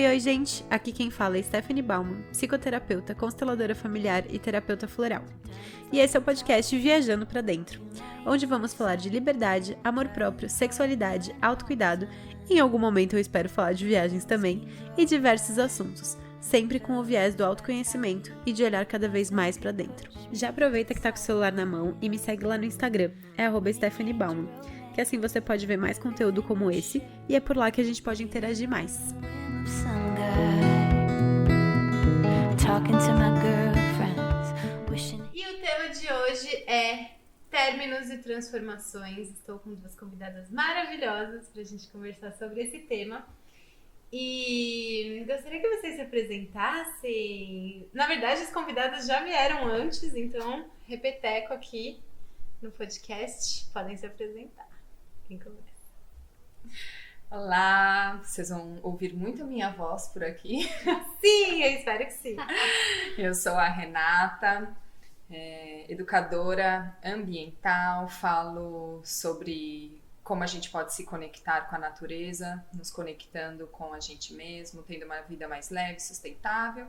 Oi, gente! Aqui quem fala é Stephanie Bauman, psicoterapeuta, consteladora familiar e terapeuta floral. E esse é o podcast Viajando pra Dentro, onde vamos falar de liberdade, amor próprio, sexualidade, autocuidado, e em algum momento eu espero falar de viagens também, e diversos assuntos, sempre com o viés do autoconhecimento e de olhar cada vez mais pra dentro. Já aproveita que tá com o celular na mão e me segue lá no Instagram, é @Stephanie Bauman, que assim você pode ver mais conteúdo como esse, e é por lá que a gente pode interagir mais. E o tema de hoje é términos e transformações. Estou com duas convidadas maravilhosas para a gente conversar sobre esse tema. E gostaria que vocês se apresentassem. Na verdade, as convidadas já vieram antes, então repeteco aqui no podcast. Podem se apresentar. Quem começa? Olá, vocês vão ouvir muito a minha voz por aqui. Sim, eu espero que sim. Eu sou a Renata, educadora ambiental, falo sobre como a gente pode se conectar com a natureza, nos conectando com a gente mesmo, tendo uma vida mais leve, sustentável.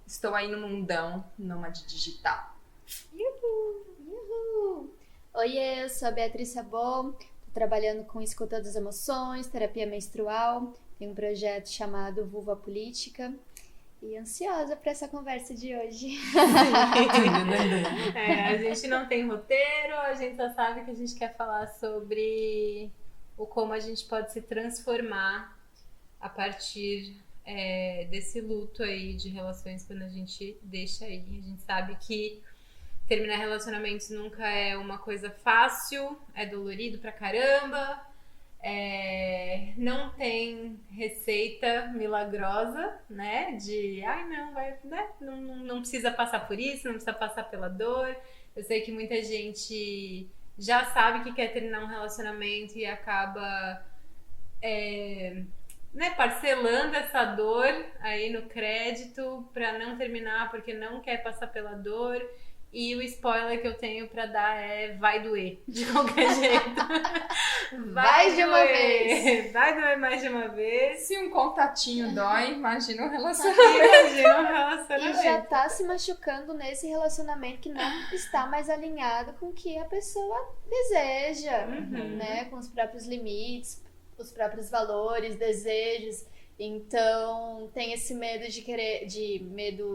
Estou aí no mundão nômade digital. Uhul! Oi, eu sou a Beatriz Sabon. Trabalhando com escuta das emoções, terapia menstrual, tem um projeto chamado Vulva Política e ansiosa para essa conversa de hoje. A gente não tem roteiro, a gente só sabe que a gente quer falar sobre o como a gente pode se transformar a partir desse luto aí de relações quando a gente deixa aí. A gente sabe que terminar relacionamentos nunca é uma coisa fácil, é dolorido pra caramba, não tem receita milagrosa, né? De, não precisa passar por isso, não precisa passar pela dor. Eu sei que muita gente já sabe que quer terminar um relacionamento e acaba parcelando essa dor aí no crédito pra não terminar porque não quer passar pela dor. E o spoiler que eu tenho pra dar é vai doer, de qualquer jeito. Vai de uma vez. Vai doer mais de uma vez. Se um contatinho dói, imagina um relacionamento. E já tá se machucando nesse relacionamento que não está mais alinhado com o que a pessoa deseja, né? Com os próprios limites, os próprios valores, desejos. Então tem esse medo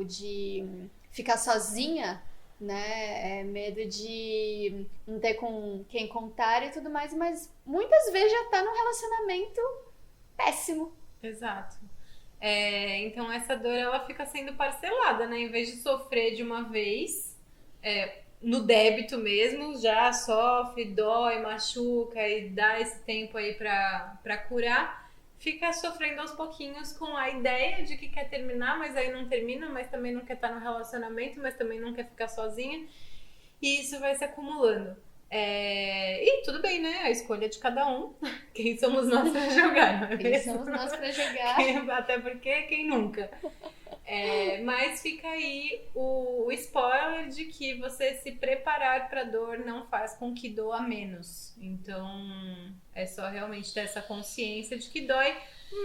de ficar sozinha, né? Medo de não ter com quem contar e tudo mais, mas muitas vezes já tá num relacionamento péssimo. Exato. Então essa dor ela fica sendo parcelada, né? Em vez de sofrer de uma vez, no débito mesmo, já sofre, dói, machuca e dá esse tempo aí pra curar. Fica sofrendo aos pouquinhos com a ideia de que quer terminar, mas aí não termina, mas também não quer estar no relacionamento, mas também não quer ficar sozinha. E isso vai se acumulando. E tudo bem, né? A escolha é de cada um. Quem somos nós pra julgar, não é mesmo? Quem somos nós pra julgar? Até porque quem nunca? Mas fica aí o spoiler de que você se preparar pra dor não faz com que doa menos. Então é só realmente ter essa consciência de que dói,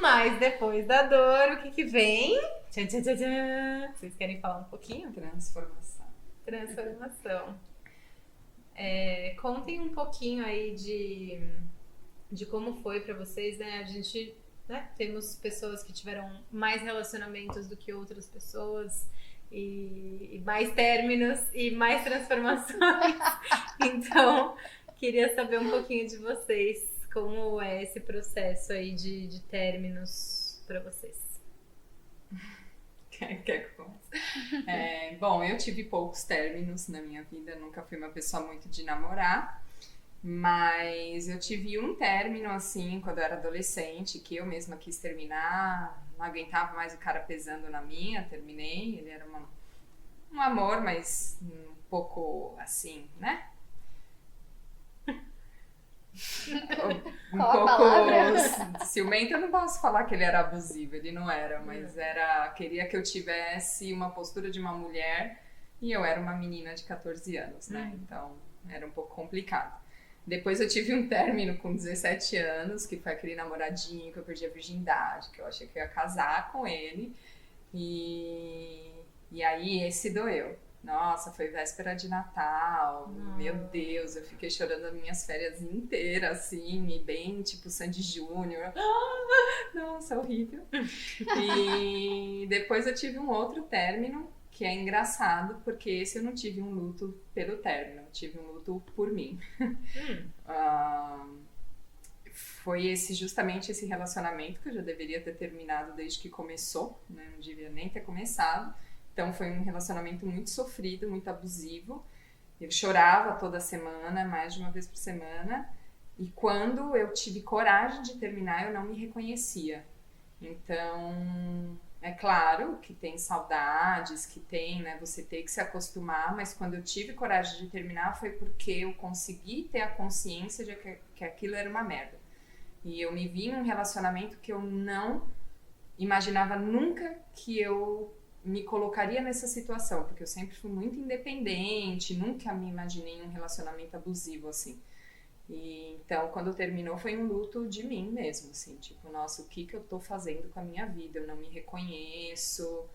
mas depois da dor, o que vem? Tchan, tchan, tchan, tchan. Vocês querem falar um pouquinho? Transformação. Contem um pouquinho aí de como foi pra vocês, né? A gente... temos pessoas que tiveram mais relacionamentos do que outras pessoas e mais términos e mais transformações. Então, queria saber um pouquinho de vocês, como é esse processo aí de términos para vocês. Quer que eu comece? Bom, eu tive poucos términos na minha vida, nunca fui uma pessoa muito de namorar. Mas eu tive um término, assim, quando eu era adolescente, que eu mesma quis terminar, não aguentava mais o cara pesando na minha, terminei. Ele era um amor, mas um pouco assim, né? Um pouco ciumento. Eu não posso falar que ele era abusivo, ele não era, mas queria que eu tivesse uma postura de uma mulher e eu era uma menina de 14 anos, né? Então era um pouco complicado. Depois eu tive um término com 17 anos, que foi aquele namoradinho que eu perdi a virgindade, que eu achei que eu ia casar com ele. E aí esse doeu. Nossa, foi véspera de Natal. Meu Deus, eu fiquei chorando as minhas férias inteiras, assim, e bem tipo Sandy Júnior. Nossa, horrível. E depois eu tive um outro término, que é engraçado, porque esse eu não tive um luto pelo término, eu tive um luto por mim. Foi justamente esse relacionamento que eu já deveria ter terminado desde que começou, né? Não devia nem ter começado. Então foi um relacionamento muito sofrido, muito abusivo. Eu chorava toda semana, mais de uma vez por semana. E quando eu tive coragem de terminar, eu não me reconhecia. Então, é claro que tem saudades, que tem, né, você ter que se acostumar, mas quando eu tive coragem de terminar foi porque eu consegui ter a consciência de que aquilo era uma merda. E eu me vi em um relacionamento que eu não imaginava nunca que eu me colocaria nessa situação, porque eu sempre fui muito independente, nunca me imaginei em um relacionamento abusivo, assim. E, então, quando terminou, foi um luto de mim mesmo, assim, tipo, nossa, o que eu tô fazendo com a minha vida? Eu não me reconheço,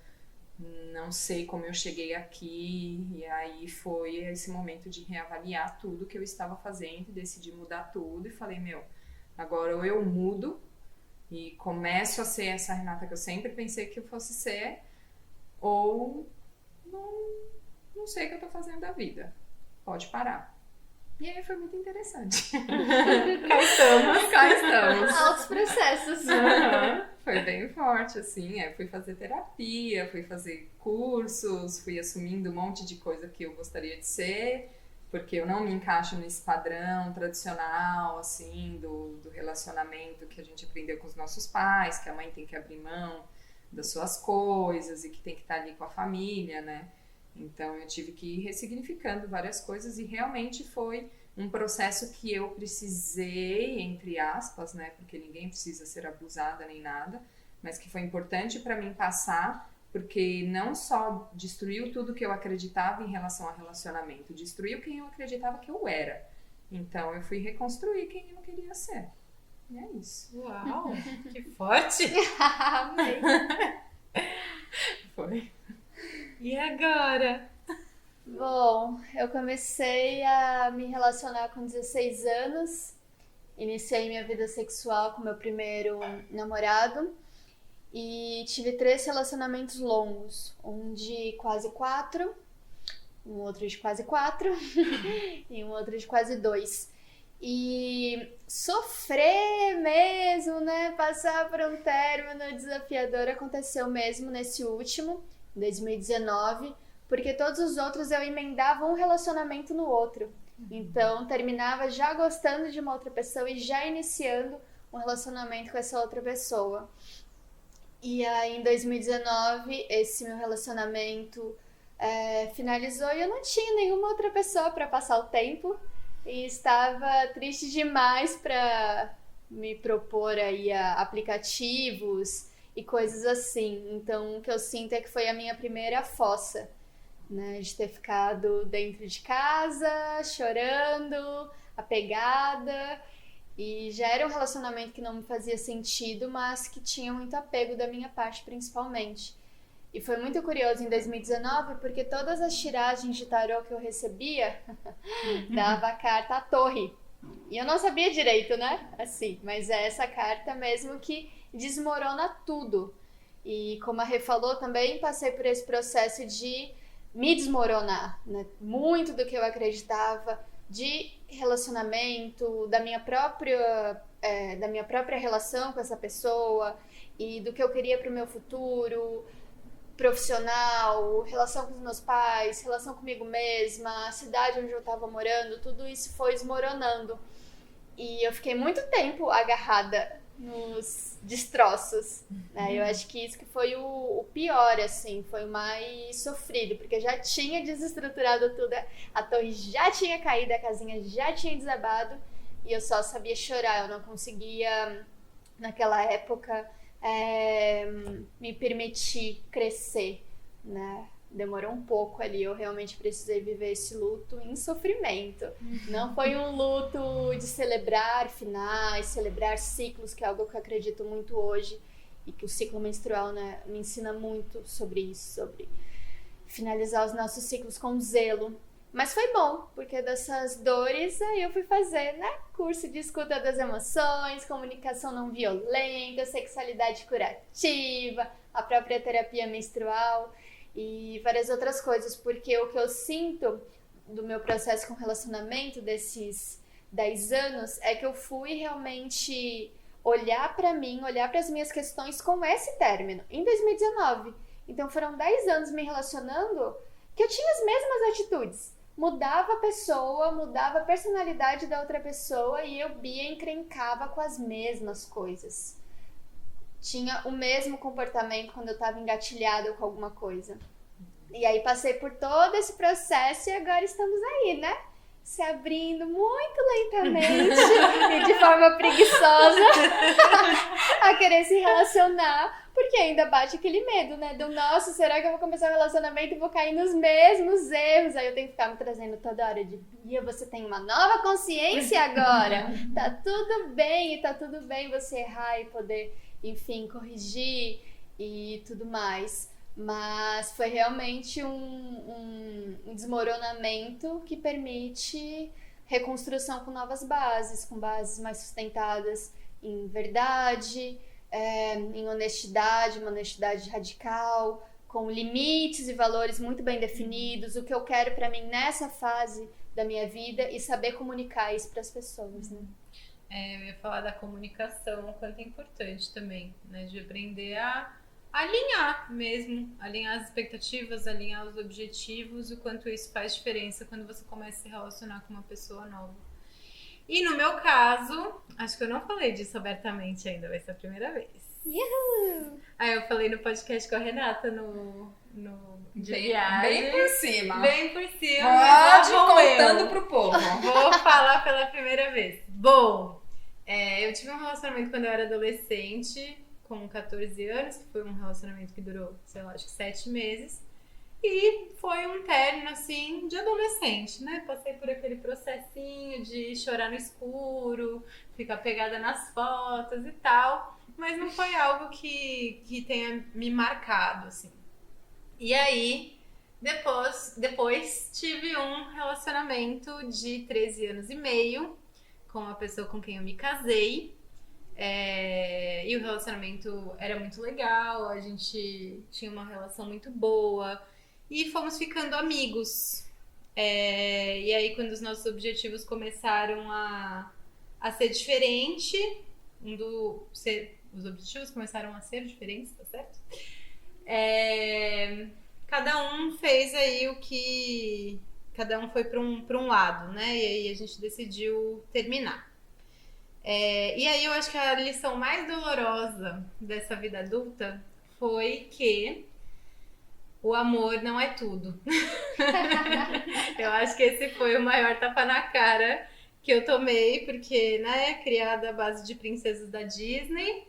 não sei como eu cheguei aqui, e aí foi esse momento de reavaliar tudo que eu estava fazendo, e decidi mudar tudo, e falei, meu, agora ou eu mudo, e começo a ser essa Renata que eu sempre pensei que eu fosse ser, ou não sei o que eu tô fazendo da vida. Pode parar. E aí foi muito interessante. Cá estamos. Altos processos. Foi bem forte, assim. Eu fui fazer terapia, fui fazer cursos, fui assumindo um monte de coisa que eu gostaria de ser, porque eu não me encaixo nesse padrão tradicional, assim, do relacionamento que a gente aprendeu com os nossos pais, que a mãe tem que abrir mão das suas coisas e que tem que estar ali com a família, né? Então eu tive que ir ressignificando várias coisas e realmente foi um processo que eu precisei, entre aspas, né? Porque ninguém precisa ser abusada nem nada, mas que foi importante para mim passar, porque não só destruiu tudo que eu acreditava em relação ao relacionamento, destruiu quem eu acreditava que eu era. Então eu fui reconstruir quem eu queria ser. E é isso. Uau, que forte! Amei. Foi. E agora? Bom, eu comecei a me relacionar com 16 anos. Iniciei minha vida sexual com meu primeiro namorado. E tive 3 relacionamentos longos. Um de quase 4, um outro de quase 4 e um outro de quase 2. E sofrer mesmo, né? Passar por um término desafiador aconteceu mesmo nesse último, em 2019, porque todos os outros eu emendava um relacionamento no outro. Então, terminava já gostando de uma outra pessoa e já iniciando um relacionamento com essa outra pessoa. E aí, em 2019, esse meu relacionamento finalizou e eu não tinha nenhuma outra pessoa para passar o tempo. E estava triste demais para me propor aí a aplicativos e coisas assim. Então, o que eu sinto é que foi a minha primeira fossa, né? De ter ficado dentro de casa, chorando, apegada. E já era um relacionamento que não me fazia sentido, mas que tinha muito apego da minha parte, principalmente. E foi muito curioso em 2019, porque todas as tiragens de tarô que eu recebia dava a carta à torre. E eu não sabia direito, né? Assim, mas é essa carta mesmo que desmorona tudo. E como a Rê falou também, passei por esse processo de me desmoronar, né? Muito do que eu acreditava de relacionamento, da minha própria relação com essa pessoa e do que eu queria para o meu futuro profissional, relação com os meus pais, relação comigo mesma, a cidade onde eu estava morando, tudo isso foi desmoronando. E eu fiquei muito tempo agarrada nos destroços, né? Eu acho que isso que foi o pior, assim, foi o mais sofrido, porque eu já tinha desestruturado tudo, a torre já tinha caído, a casinha já tinha desabado, e eu só sabia chorar, eu não conseguia, naquela época, me permitir crescer, né? demorou um pouco ali, eu realmente precisei viver esse luto em sofrimento. Não foi um luto de celebrar finais, celebrar ciclos, que é algo que eu acredito muito hoje, e que o ciclo menstrual, né, me ensina muito sobre isso, sobre finalizar os nossos ciclos com zelo. Mas foi bom, porque dessas dores aí eu fui fazer, né, curso de escuta das emoções, comunicação não violenta, sexualidade curativa, a própria terapia menstrual e várias outras coisas, porque o que eu sinto do meu processo com relacionamento desses 10 anos é que eu fui realmente olhar pra mim, olhar para as minhas questões com esse término, em 2019. Então foram 10 anos me relacionando que eu tinha as mesmas atitudes. Mudava a pessoa, mudava a personalidade da outra pessoa e eu, Bia, encrencava com as mesmas coisas. Tinha o mesmo comportamento quando eu estava engatilhada com alguma coisa. E aí passei por todo esse processo e agora estamos aí, né? Se abrindo muito lentamente e de forma preguiçosa a querer se relacionar, porque ainda bate aquele medo, né? Do nossa, será que eu vou começar um relacionamento e vou cair nos mesmos erros? Aí eu tenho que ficar me trazendo toda hora de Bia, você tem uma nova consciência agora. Tá tudo bem, e tá tudo bem você errar e poder, enfim, corrigir e tudo mais. Mas foi realmente um desmoronamento que permite reconstrução com novas bases, com bases mais sustentadas em verdade, em honestidade, uma honestidade radical, com limites e valores muito bem definidos, o que eu quero para mim nessa fase da minha vida e saber comunicar isso para as pessoas, né? Eu ia falar da comunicação, o quanto é importante também, né? De aprender a alinhar mesmo, alinhar as expectativas, alinhar os objetivos, o quanto isso faz diferença quando você começa a se relacionar com uma pessoa nova. E no meu caso, acho que eu não falei disso abertamente ainda, vai ser a primeira vez. Uhul! Aí eu falei no podcast com a Renata, no de Bem, viagem. bem por cima. Bem por cima. Pode mas lá vou contando eu. pro povo. Vou falar pela primeira vez. Bom, eu tive um relacionamento quando eu era adolescente, com 14 anos, que foi um relacionamento que durou, sei lá, acho que 7 meses. E foi um término, assim, de adolescente, né? Passei por aquele processinho de chorar no escuro, ficar pegada nas fotos e tal. Mas não foi algo que tenha me marcado, assim. E aí, depois tive um relacionamento de 13 anos e meio com a pessoa com quem eu me casei. E o relacionamento era muito legal, a gente tinha uma relação muito boa e fomos ficando amigos. E aí, quando os nossos objetivos começaram a ser diferentes, os objetivos começaram a ser diferentes, tá certo? Cada um fez aí o que... Cada um foi para um lado, né? E aí a gente decidiu terminar. E aí eu acho que a lição mais dolorosa dessa vida adulta foi que o amor não é tudo. Eu acho que esse foi o maior tapa na cara que eu tomei, porque, né, criada à base de princesas da Disney,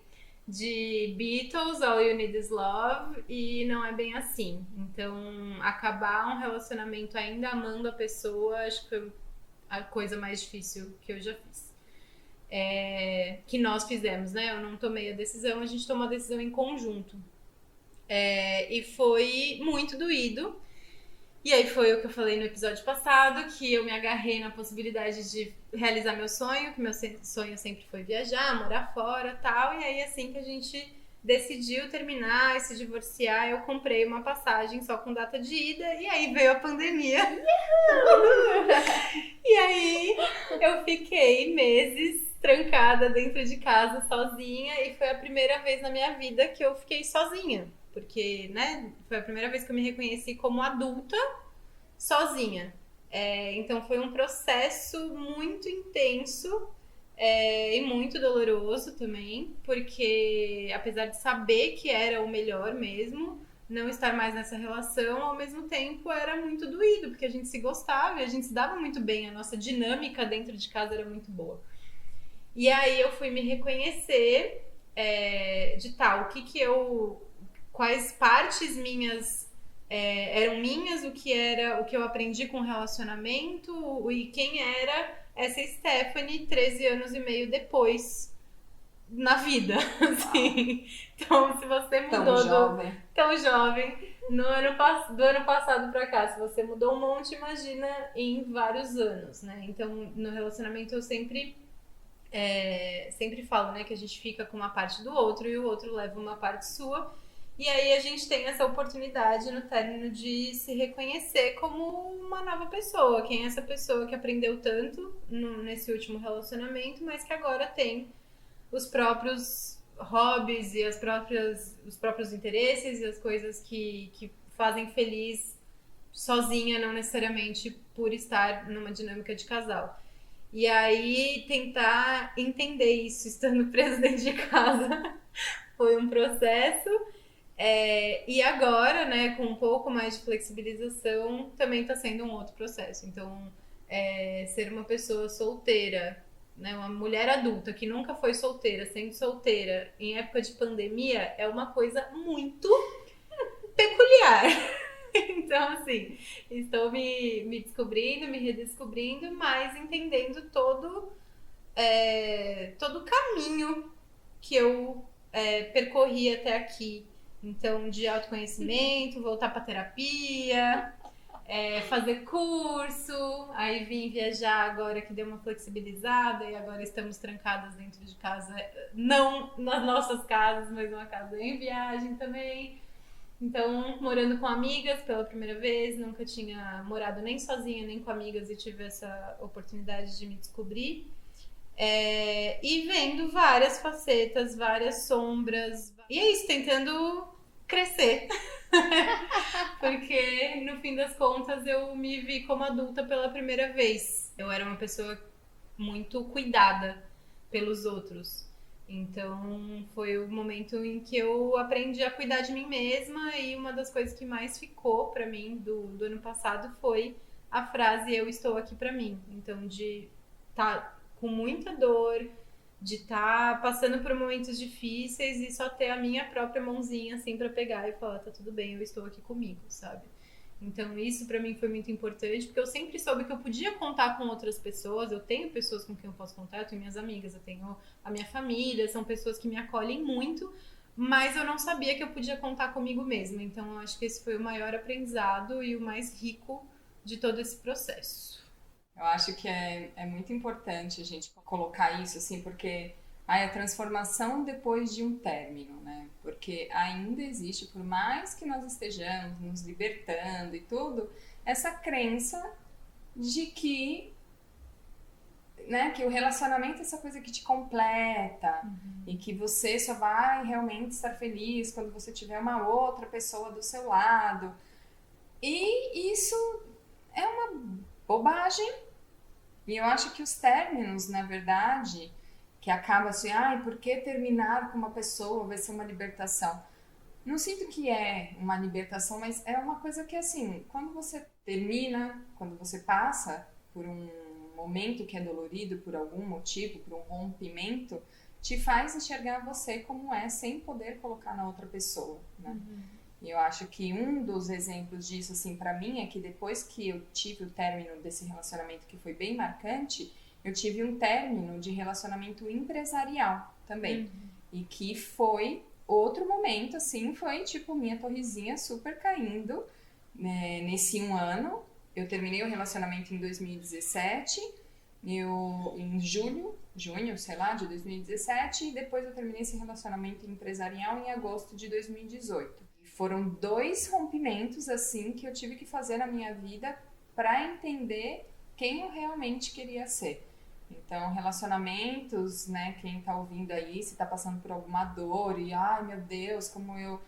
de Beatles, All You Need Is Love, e não é bem assim. Então, acabar um relacionamento ainda amando a pessoa, acho que foi a coisa mais difícil que eu já fiz. Que nós fizemos, né? Eu não tomei a decisão, a gente tomou a decisão em conjunto. E foi muito doído. E aí foi o que eu falei no episódio passado, que eu me agarrei na possibilidade de realizar meu sonho, que meu sonho sempre foi viajar, morar fora e tal. E aí, assim que a gente decidiu terminar e se divorciar, eu comprei uma passagem só com data de ida, e aí veio a pandemia. E aí eu fiquei meses trancada dentro de casa sozinha, e foi a primeira vez na minha vida que eu fiquei sozinha. Porque, né, foi a primeira vez que eu me reconheci como adulta sozinha. Então foi um processo muito intenso e muito doloroso também, porque apesar de saber que era o melhor mesmo, não estar mais nessa relação, ao mesmo tempo era muito doído, porque a gente se gostava e a gente se dava muito bem, a nossa dinâmica dentro de casa era muito boa. E aí eu fui me reconhecer quais partes minhas eram minhas, o que eu aprendi com o relacionamento e quem era essa Stephanie 13 anos e meio depois na vida, assim. Então, se você mudou tão jovem, do ano passado pra cá, se você mudou um monte, imagina em vários anos, né? Então, no relacionamento eu sempre falo, né, que a gente fica com uma parte do outro e o outro leva uma parte sua. E aí a gente tem essa oportunidade no término de se reconhecer como uma nova pessoa. Quem é essa pessoa que aprendeu tanto nesse último relacionamento, mas que agora tem os próprios hobbies e os próprios interesses e as coisas que fazem feliz sozinha, não necessariamente por estar numa dinâmica de casal. E aí tentar entender isso estando preso dentro de casa foi um processo. E agora, né, com um pouco mais de flexibilização, também está sendo um outro processo. Então, ser uma pessoa solteira, né, uma mulher adulta que nunca foi solteira, sendo solteira em época de pandemia, é uma coisa muito peculiar. Então, assim, estou me descobrindo, me redescobrindo, mas entendendo todo o caminho que eu percorri até aqui. Então, de autoconhecimento, voltar para terapia, fazer curso, aí vim viajar agora que deu uma flexibilizada e agora estamos trancadas dentro de casa, não nas nossas casas, mas numa casa em viagem também. Então, morando com amigas pela primeira vez, nunca tinha morado nem sozinha, nem com amigas e tive essa oportunidade de me descobrir. E vendo várias facetas, várias sombras. E é isso, tentando crescer. Porque, no fim das contas, eu me vi como adulta pela primeira vez. Eu era uma pessoa muito cuidada pelos outros. Então, foi o momento em que eu aprendi a cuidar de mim mesma. E uma das coisas que mais ficou pra mim do ano passado foi a frase "eu estou aqui pra mim". Então, de estar com muita dor, de estar passando por momentos difíceis e só ter a minha própria mãozinha assim pra pegar e falar, tá tudo bem, eu estou aqui comigo, sabe? Então isso pra mim foi muito importante, porque eu sempre soube que eu podia contar com outras pessoas, eu tenho pessoas com quem eu posso contar, eu tenho minhas amigas, eu tenho a minha família, são pessoas que me acolhem muito, mas eu não sabia que eu podia contar comigo mesma. Então eu acho que esse foi o maior aprendizado e o mais rico de todo esse processo. Eu acho que é muito importante a gente colocar isso, assim, porque a transformação depois de um término, né? Porque ainda existe, por mais que nós estejamos nos libertando e tudo, essa crença de que, né, que o relacionamento é essa coisa que te completa e que você só vai realmente estar feliz quando você tiver uma outra pessoa do seu lado. E isso é uma bobagem. E eu acho que os términos, na verdade, que acaba assim, por que terminar com uma pessoa vai ser uma libertação? Não sinto que é uma libertação, mas é uma coisa que, assim, quando você termina, quando você passa por um momento que é dolorido por algum motivo, por um rompimento, te faz enxergar você como é, sem poder colocar na outra pessoa, né? E eu acho que um dos exemplos disso, assim, pra mim, é que depois que eu tive o término desse relacionamento que foi bem marcante, eu tive um término de relacionamento empresarial também. E que foi outro momento, assim, foi tipo minha torrezinha super caindo, né, nesse um ano. Eu terminei o relacionamento em 2017, em junho, sei lá, de 2017, e depois eu terminei esse relacionamento empresarial em agosto de 2018. Foram 2 rompimentos, assim, que eu tive que fazer na minha vida para entender quem eu realmente queria ser. Então, relacionamentos, né, quem tá ouvindo aí, se tá passando por alguma dor e, ai meu Deus, como eu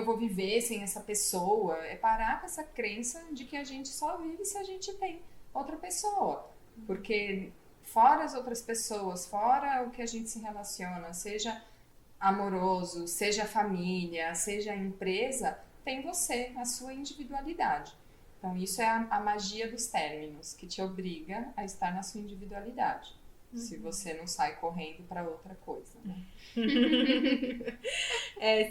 vou viver sem essa pessoa? É parar com essa crença de que a gente só vive se a gente tem outra pessoa. Porque fora as outras pessoas, fora o que a gente se relaciona, seja amoroso, seja família, seja empresa, tem você, a sua individualidade. Então isso é a magia dos términos, que te obriga a estar na sua individualidade. se você não sai correndo para outra coisa, né?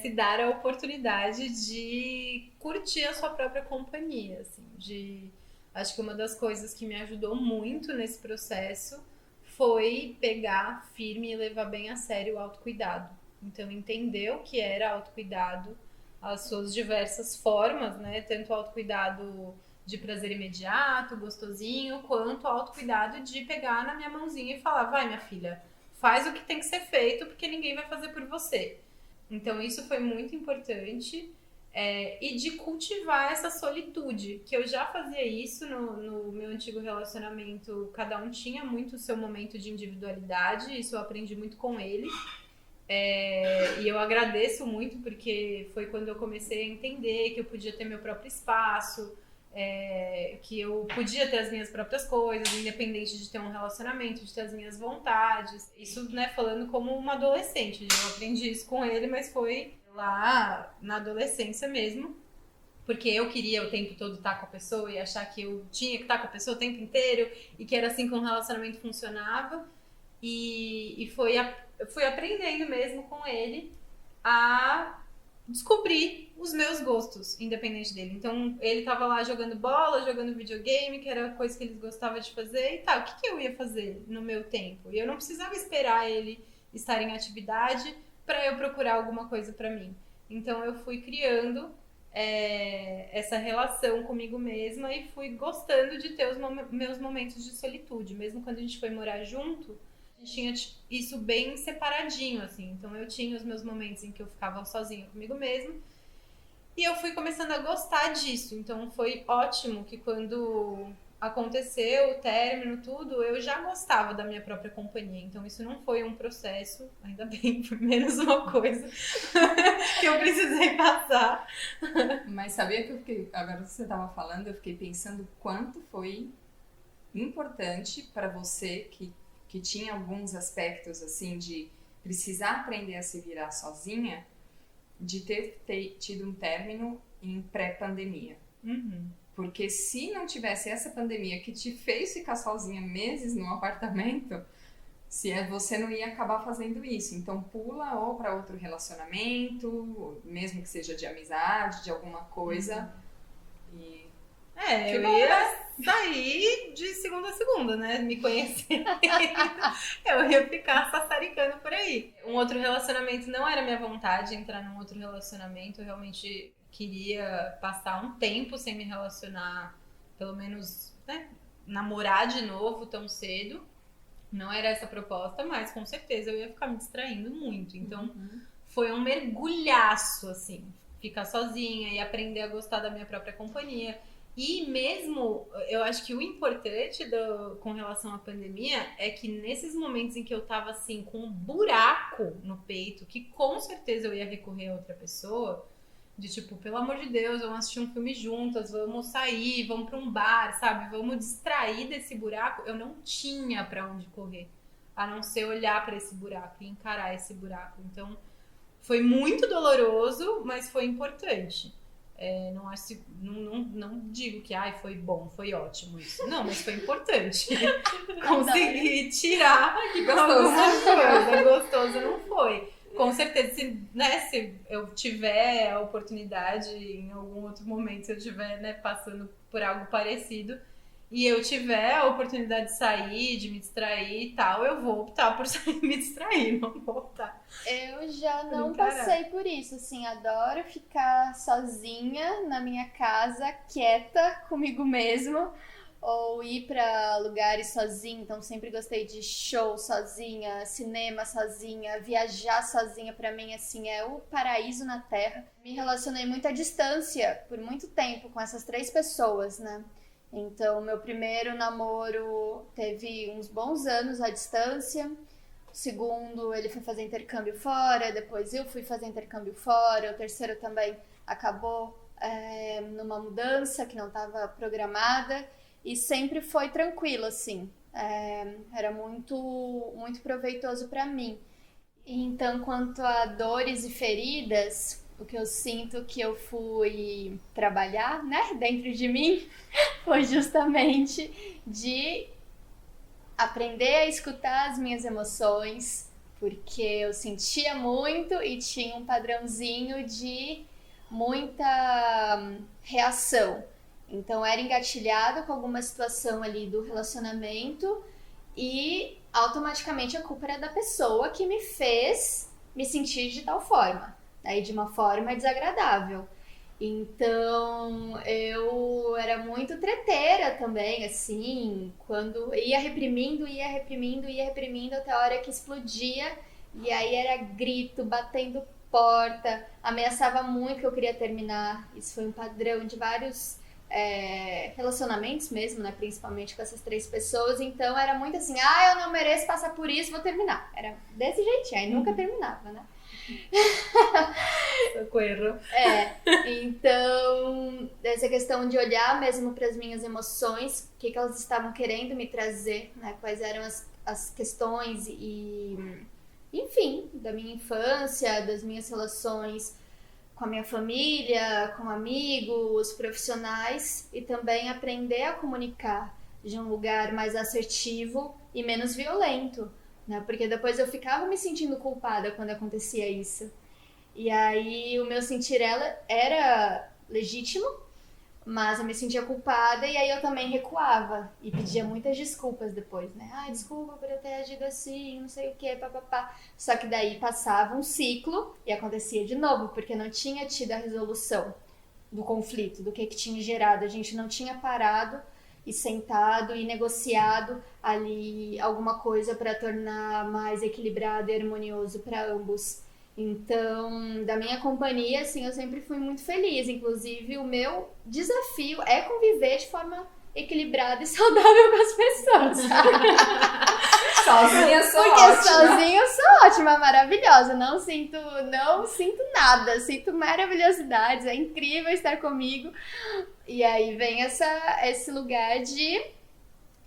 Se dar a oportunidade de curtir a sua própria companhia, assim, acho que uma das coisas que me ajudou muito nesse processo foi pegar firme e levar bem a sério o autocuidado. Então, entender o que era autocuidado, as suas diversas formas, né? Tanto o autocuidado de prazer imediato, gostosinho, quanto o autocuidado de pegar na minha mãozinha e falar, vai, minha filha, faz o que tem que ser feito, porque ninguém vai fazer por você. Então, isso foi muito importante. E de cultivar essa solitude, que eu já fazia isso no meu antigo relacionamento, cada um tinha muito o seu momento de individualidade, isso eu aprendi muito com ele. E eu agradeço muito, porque foi quando eu comecei a entender que eu podia ter meu próprio espaço, que eu podia ter as minhas próprias coisas, independente de ter um relacionamento, de ter as minhas vontades. Isso, né, falando como uma adolescente, eu aprendi isso com ele, mas foi lá na adolescência mesmo, porque eu queria o tempo todo estar com a pessoa e achar que eu tinha que estar com a pessoa o tempo inteiro e que era assim que um relacionamento funcionava. E fui aprendendo mesmo com ele a descobrir os meus gostos, independente dele. Então, ele tava lá jogando bola, jogando videogame, que era coisa que ele gostava de fazer, e tal. O que eu ia fazer no meu tempo? E eu não precisava esperar ele estar em atividade para eu procurar alguma coisa para mim. Então, eu fui criando essa relação comigo mesma e fui gostando de ter os meus momentos de solitude. Mesmo quando a gente foi morar junto, tinha isso bem separadinho, assim. Então eu tinha os meus momentos em que eu ficava sozinha comigo mesma e eu fui começando a gostar disso. Então foi ótimo que quando aconteceu o término, tudo, eu já gostava da minha própria companhia. Então isso não foi um processo, ainda bem, foi menos uma coisa que eu precisei passar. Mas sabia que eu fiquei, agora que você estava falando, eu fiquei pensando quanto foi importante para você que tinha alguns aspectos assim de precisar aprender a se virar sozinha, de ter tido um término em pré-pandemia. Uhum. Porque se não tivesse essa pandemia que te fez ficar sozinha meses num apartamento, você não ia acabar fazendo isso. Então pula ou para outro relacionamento, mesmo que seja de amizade, de alguma coisa. E eu ia sair de segunda a segunda, né? Me conhecendo. Eu ia ficar sassaricando por aí. Um outro relacionamento não era minha vontade, entrar num outro relacionamento. Eu realmente queria passar um tempo sem me relacionar, pelo menos, né, namorar de novo tão cedo. Não era essa a proposta, mas com certeza eu ia ficar me distraindo muito. Então, foi um mergulhaço, assim, ficar sozinha e aprender a gostar da minha própria companhia. E mesmo, eu acho que o importante com relação à pandemia é que nesses momentos em que eu tava assim, com um buraco no peito, que com certeza eu ia recorrer a outra pessoa, de tipo, pelo amor de Deus, vamos assistir um filme juntas, vamos sair, vamos pra um bar, sabe? Vamos distrair desse buraco. Eu não tinha pra onde correr, a não ser olhar pra esse buraco e encarar esse buraco. Então, foi muito doloroso, mas foi importante. Não digo que foi bom, foi ótimo isso. Não, mas foi importante. Consegui tirar alguma coisa. Gostoso não foi. Com certeza, se eu tiver a oportunidade em algum outro momento, se eu estiver, né, passando por algo parecido e eu tiver a oportunidade de sair, de me distrair e tal, eu vou optar por sair e me distrair, não vou optar. Eu já não passei por isso, assim, adoro ficar sozinha na minha casa, quieta comigo mesmo, ou ir pra lugares sozinha, então sempre gostei de show sozinha, cinema sozinha, viajar sozinha, pra mim, assim, é o paraíso na Terra. Me relacionei muito à distância por muito tempo com essas 3 pessoas, né? Então, meu primeiro namoro teve uns bons anos à distância. O segundo, ele foi fazer intercâmbio fora. Depois eu fui fazer intercâmbio fora. O terceiro também acabou numa mudança que não estava programada. E sempre foi tranquilo, assim. Era muito, muito proveitoso para mim. Então, quanto a dores e feridas, o que eu sinto que eu fui trabalhar, né, dentro de mim, foi justamente de aprender a escutar as minhas emoções, porque eu sentia muito e tinha um padrãozinho de muita reação. Então era engatilhado com alguma situação ali do relacionamento e automaticamente a culpa era da pessoa que me fez me sentir de tal forma, aí de uma forma desagradável. Então eu era muito treteira também, assim, quando ia reprimindo até a hora que explodia, e aí era grito, batendo porta, ameaçava muito que eu queria terminar. Isso foi um padrão de vários relacionamentos mesmo, né? Principalmente com essas 3 pessoas. Então era muito assim, eu não mereço passar por isso, vou terminar. Era desse jeitinho, aí nunca terminava, né? Socorro. Então essa questão de olhar mesmo para as minhas emoções, o que elas estavam querendo me trazer, né? Quais eram as questões e enfim, da minha infância, das minhas relações com a minha família, com amigos, profissionais, e também aprender a comunicar de um lugar mais assertivo e menos violento, né? Porque depois eu ficava me sentindo culpada quando acontecia isso. E aí o meu sentir era legítimo, mas eu me sentia culpada e aí eu também recuava e pedia muitas desculpas depois, né? Desculpa por eu ter agido assim, não sei o que, papapá. Só que daí passava um ciclo e acontecia de novo, porque não tinha tido a resolução do conflito, do que tinha gerado. A gente não tinha parado e sentado e negociado ali alguma coisa para tornar mais equilibrado e harmonioso para ambos. Então, da minha companhia, assim, eu sempre fui muito feliz. Inclusive, o meu desafio é conviver de forma equilibrada e saudável com as pessoas. Sozinha eu sou Porque ótima. sozinha eu sou ótima, maravilhosa. Não sinto nada. Sinto maravilhosidades. É incrível estar comigo. E aí vem esse lugar de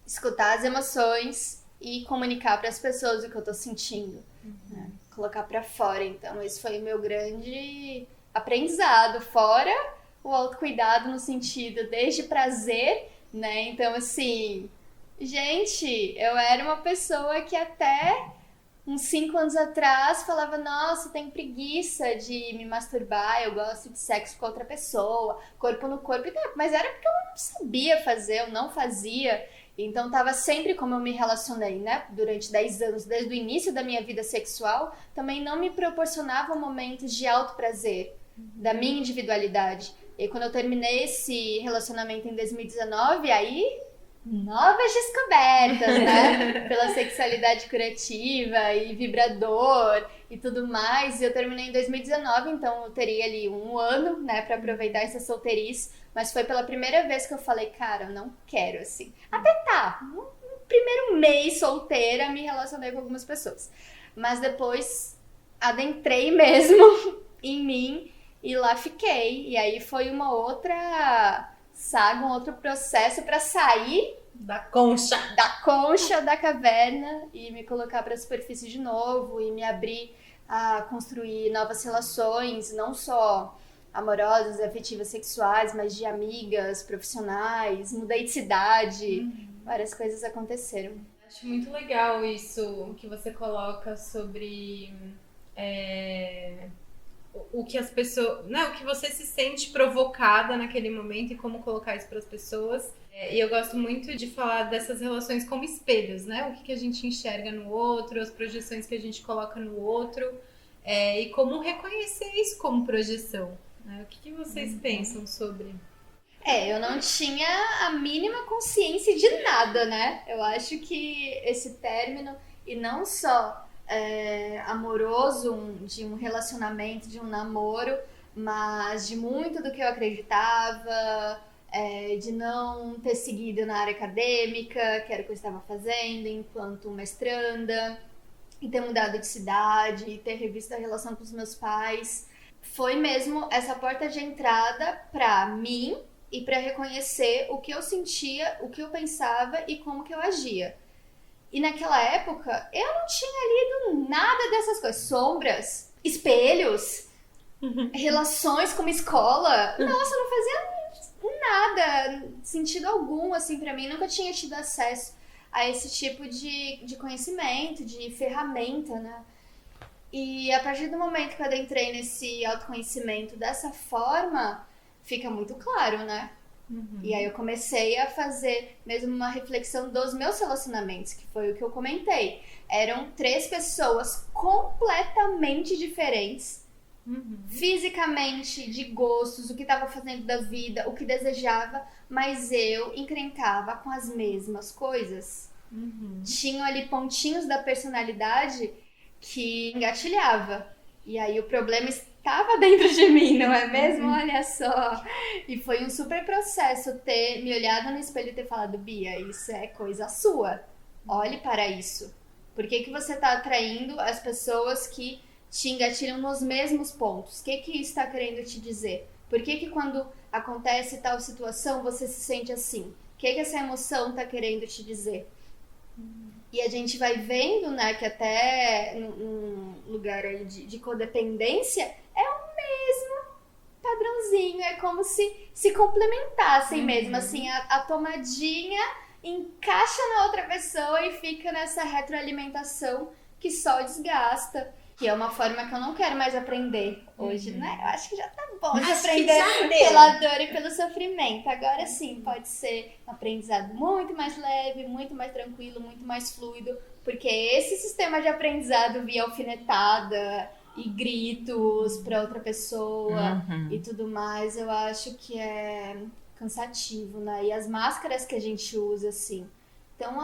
escutar as emoções e comunicar para as pessoas o que eu tô sentindo. Né? Colocar pra fora. Então esse foi o meu grande aprendizado, fora o autocuidado no sentido desde prazer, né? Então assim, gente, eu era uma pessoa que até uns 5 anos atrás falava, nossa, tenho preguiça de me masturbar, eu gosto de sexo com outra pessoa, corpo no corpo, mas era porque eu não sabia fazer, eu não fazia. Então tava sempre como eu me relacionei, né? Durante 10 anos, desde o início da minha vida sexual, também não me proporcionava momentos de alto prazer, da minha individualidade. E quando eu terminei esse relacionamento em 2019, aí novas descobertas, né? Pela sexualidade curativa e vibrador e tudo mais. Eu terminei em 2019, então eu teria ali 1 ano, né, pra aproveitar essa solteirice. Mas foi pela primeira vez que eu falei, cara, eu não quero, assim. Até no primeiro mês solteira, me relacionei com algumas pessoas. Mas depois adentrei mesmo em mim e lá fiquei. E aí foi uma outra saga, um outro processo pra sair da concha da caverna e me colocar pra superfície de novo e me abrir a construir novas relações, não só amorosas, afetivas, sexuais, mas de amigas, profissionais, mudei de cidade, várias coisas aconteceram. Acho muito legal isso que você coloca sobre o que as pessoas, o que você se sente provocada naquele momento e como colocar isso para as pessoas. E eu gosto muito de falar dessas relações como espelhos, né? O que a gente enxerga no outro, as projeções que a gente coloca no outro, e como reconhecer isso como projeção. O que vocês pensam sobre? Eu não tinha a mínima consciência de nada, né? Eu acho que esse término, e não só amoroso, de um relacionamento, de um namoro, mas de muito do que eu acreditava, de não ter seguido na área acadêmica, que era o que eu estava fazendo enquanto mestranda, e ter mudado de cidade, e ter revisto a relação com os meus pais. Foi mesmo essa porta de entrada para mim e para reconhecer o que eu sentia, o que eu pensava e como que eu agia. E naquela época, eu não tinha lido nada dessas coisas. Sombras, espelhos, relações com uma escola. Nossa, não fazia nada, sentido algum, assim, pra mim. Nunca tinha tido acesso a esse tipo de conhecimento, de ferramenta, né? E a partir do momento que eu entrei nesse autoconhecimento dessa forma, fica muito claro, né? E aí eu comecei a fazer mesmo uma reflexão dos meus relacionamentos, que foi o que eu comentei. Eram 3 pessoas completamente diferentes, fisicamente, de gostos, o que estava fazendo da vida, o que desejava, mas eu encrencava com as mesmas coisas. Tinham ali pontinhos da personalidade que engatilhava. E aí o problema estava dentro de mim, não é mesmo? Olha só. E foi um super processo ter me olhado no espelho e ter falado, Bia, isso é coisa sua. Olhe para isso. Por que você está atraindo as pessoas que te engatilham nos mesmos pontos? O que isso está querendo te dizer? Por que quando acontece tal situação você se sente assim? O que essa emoção está querendo te dizer? E a gente vai vendo, né, que até num lugar aí de codependência é o mesmo padrãozinho, é como se complementassem mesmo, assim, a tomadinha encaixa na outra pessoa e fica nessa retroalimentação que só desgasta. Que é uma forma que eu não quero mais aprender hoje, né? Eu acho que já tá bom de aprender pela dor e pelo sofrimento. Agora sim, pode ser um aprendizado muito mais leve, muito mais tranquilo, muito mais fluido. Porque esse sistema de aprendizado via alfinetada e gritos pra outra pessoa e tudo mais, eu acho que é cansativo, né? E as máscaras que a gente usa, assim... Então,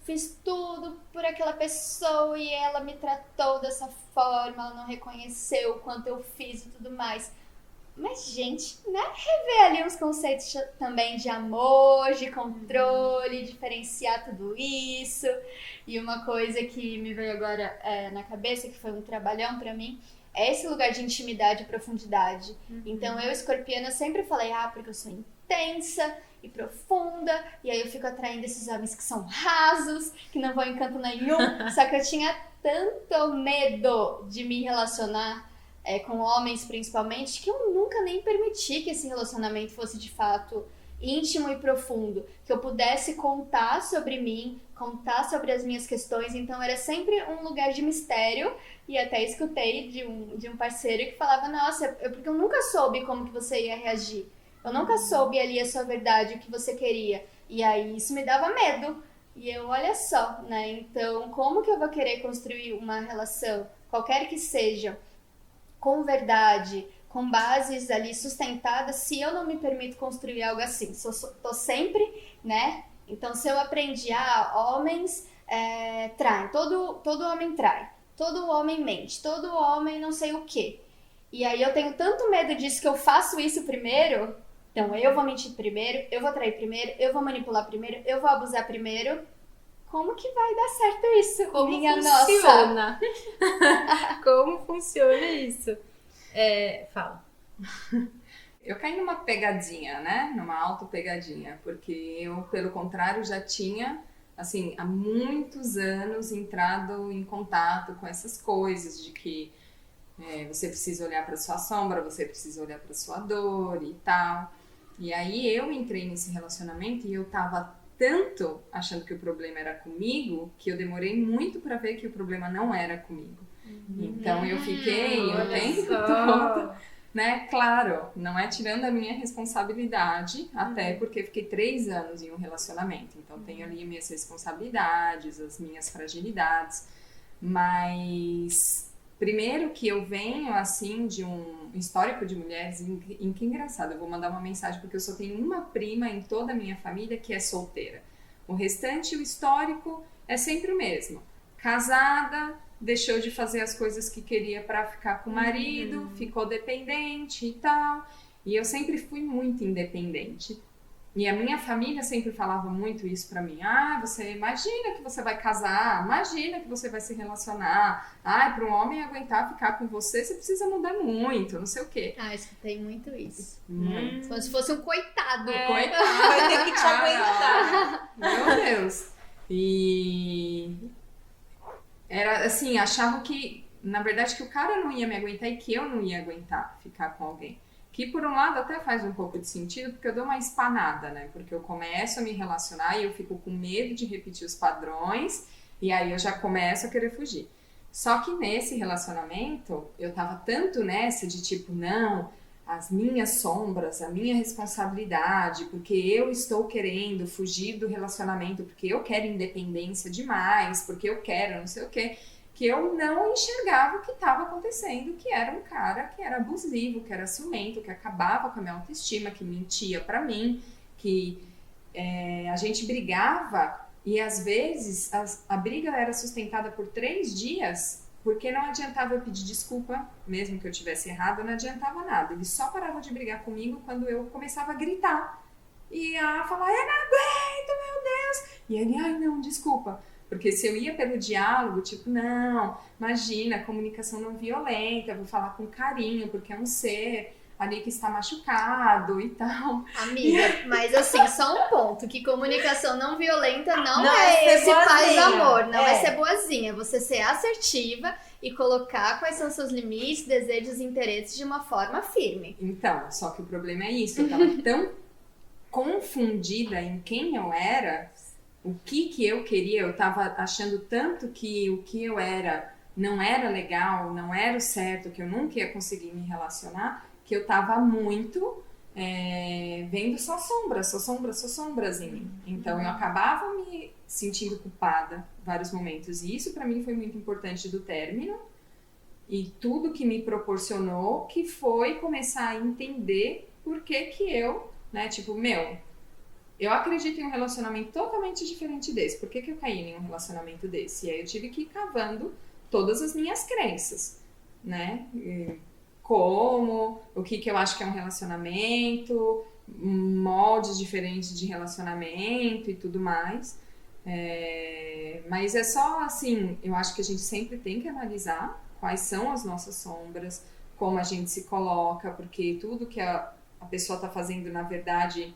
fiz tudo por aquela pessoa e ela me tratou dessa forma, ela não reconheceu o quanto eu fiz e tudo mais. Mas, gente, né? Rever ali uns conceitos também de amor, de controle, diferenciar tudo isso. E uma coisa que me veio agora na cabeça, que foi um trabalhão pra mim, é esse lugar de intimidade e profundidade. Então, eu, escorpiana, sempre falei, porque eu sou intensa e profunda, e aí eu fico atraindo esses homens que são rasos, que não vão em canto nenhum. Só que eu tinha tanto medo de me relacionar com homens, principalmente, que eu nunca nem permiti que esse relacionamento fosse de fato íntimo e profundo, que eu pudesse contar sobre mim, contar sobre as minhas questões. Então era sempre um lugar de mistério. E até escutei de um parceiro que falava, nossa, porque eu nunca soube como que você ia reagir. Eu nunca soube ali a sua verdade, o que você queria. E aí isso me dava medo. E eu, olha só, né? Então, como que eu vou querer construir uma relação, qualquer que seja, com verdade, com bases ali sustentadas, se eu não me permito construir algo assim? Tô sempre, né? Então, se eu aprendi, homens traem, todo homem trai, todo homem mente, todo homem não sei o quê. E aí eu tenho tanto medo disso que eu faço isso primeiro. Então, eu vou mentir primeiro, eu vou trair primeiro, eu vou manipular primeiro, eu vou abusar primeiro. Como que vai dar certo isso? Como minha funciona? Nossa? Como funciona isso? Fala. Eu caí numa pegadinha, né? Numa auto-pegadinha. Porque eu, pelo contrário, já tinha, assim, há muitos anos entrado em contato com essas coisas de que você precisa olhar para sua sombra, você precisa olhar para sua dor e tal. E aí eu entrei nesse relacionamento e eu tava tanto achando que o problema era comigo que eu demorei muito para ver que o problema não era comigo. Então eu fiquei o tempo todo, né? Claro, não é tirando a minha responsabilidade, até porque fiquei 3 anos em um relacionamento. Então tenho ali minhas responsabilidades, as minhas fragilidades. Mas primeiro que eu venho, assim, de um histórico de mulheres, em que engraçado, eu vou mandar uma mensagem, porque eu só tenho uma prima em toda a minha família que é solteira. O restante, o histórico, é sempre o mesmo. Casada, deixou de fazer as coisas que queria para ficar com o marido, ficou dependente e tal. E eu sempre fui muito independente. E a minha família sempre falava muito isso pra mim. Você imagina que você vai casar, imagina que você vai se relacionar. Para um homem aguentar ficar com você, você precisa mudar muito, não sei o quê. Escutei muito isso. Muito. Como se fosse um coitado. Coitado. Vai ter que te aguentar. Meu Deus. E era assim, achavam que, na verdade, que o cara não ia me aguentar e que eu não ia aguentar ficar com alguém. Que por um lado até faz um pouco de sentido, porque eu dou uma espanada, né? Porque eu começo a me relacionar e eu fico com medo de repetir os padrões, e aí eu já começo a querer fugir. Só que nesse relacionamento, eu tava tanto nessa de tipo, não, as minhas sombras, a minha responsabilidade, porque eu estou querendo fugir do relacionamento, porque eu quero independência demais, porque eu quero não sei o quê, que eu não enxergava o que estava acontecendo, que era um cara que era abusivo, que era ciumento, que acabava com a minha autoestima, que mentia pra mim, que a gente brigava e às vezes a briga era sustentada por 3 dias, porque não adiantava eu pedir desculpa, mesmo que eu tivesse errado, não adiantava nada. Ele só parava de brigar comigo quando eu começava a gritar e a falar, eu não aguento, meu Deus! E ele, ai não, desculpa. Porque se eu ia pelo diálogo, tipo, não, imagina, comunicação não violenta, vou falar com carinho, porque é um ser ali que está machucado e tal. Amiga, mas assim, só um ponto, que comunicação não violenta não é é esse ser paz boazinha. amor, não é ser boazinha, você ser assertiva e colocar quais são seus limites, desejos e interesses de uma forma firme. Então, só que o problema é isso, eu tava tão confundida em quem eu era, o que eu queria, eu tava achando tanto que o que eu era não era legal, não era o certo, que eu nunca ia conseguir me relacionar, que eu tava muito vendo só sombras em mim. Então eu acabava me sentindo culpada em vários momentos. E isso pra mim foi muito importante do término. E tudo que me proporcionou que foi começar a entender por que eu, né, tipo, eu acredito em um relacionamento totalmente diferente desse. Por que eu caí em um relacionamento desse? E aí eu tive que ir cavando todas as minhas crenças, né? Como, o que eu acho que é um relacionamento, moldes diferentes de relacionamento e tudo mais. Mas é só assim, eu acho que a gente sempre tem que analisar quais são as nossas sombras, como a gente se coloca, porque tudo que a pessoa está fazendo, na verdade,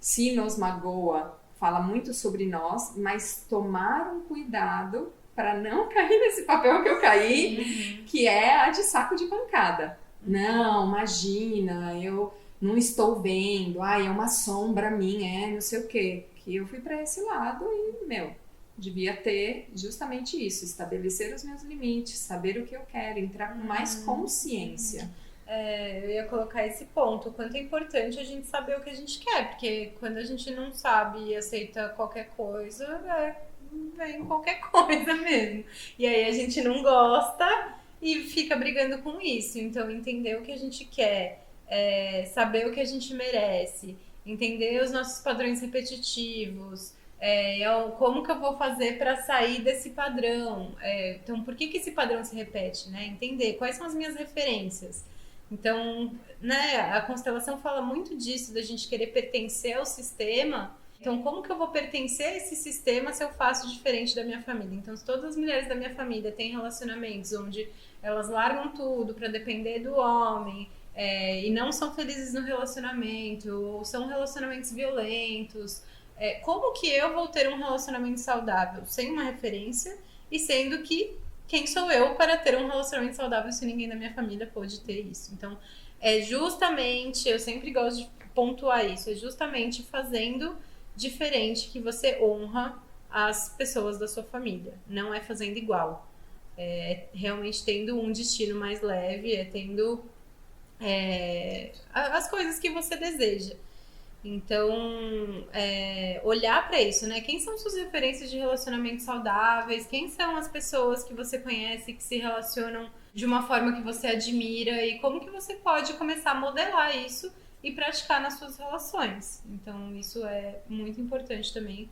se nos magoa, fala muito sobre nós, mas tomar um cuidado para não cair nesse papel que eu caí, que é a de saco de pancada. Não, imagina, eu não estou vendo, é uma sombra minha, não sei o quê. Que eu fui para esse lado e, devia ter justamente isso, estabelecer os meus limites, saber o que eu quero, entrar com mais consciência. Eu ia colocar esse ponto, o quanto é importante a gente saber o que a gente quer, porque quando a gente não sabe e aceita qualquer coisa, vem qualquer coisa mesmo. E aí a gente não gosta e fica brigando com isso. Então, entender o que a gente quer, saber o que a gente merece, entender os nossos padrões repetitivos, como que eu vou fazer para sair desse padrão. Então, por que esse padrão se repete, né? Entender quais são as minhas referências. Então, né, a constelação fala muito disso, da gente querer pertencer ao sistema. Então, como que eu vou pertencer a esse sistema se eu faço diferente da minha família? Então, se todas as mulheres da minha família têm relacionamentos onde elas largam tudo para depender do homem e não são felizes no relacionamento, ou são relacionamentos violentos, como que eu vou ter um relacionamento saudável sem uma referência e sendo que quem sou eu para ter um relacionamento saudável se ninguém da minha família pôde ter isso? Então, justamente, eu sempre gosto de pontuar isso, é justamente fazendo diferente que você honra as pessoas da sua família. Não é fazendo igual. É realmente tendo um destino mais leve, tendo as coisas que você deseja. Então, olhar para isso, né? Quem são suas referências de relacionamentos saudáveis? Quem são as pessoas que você conhece que se relacionam de uma forma que você admira? E como que você pode começar a modelar isso e praticar nas suas relações? Então, isso é muito importante também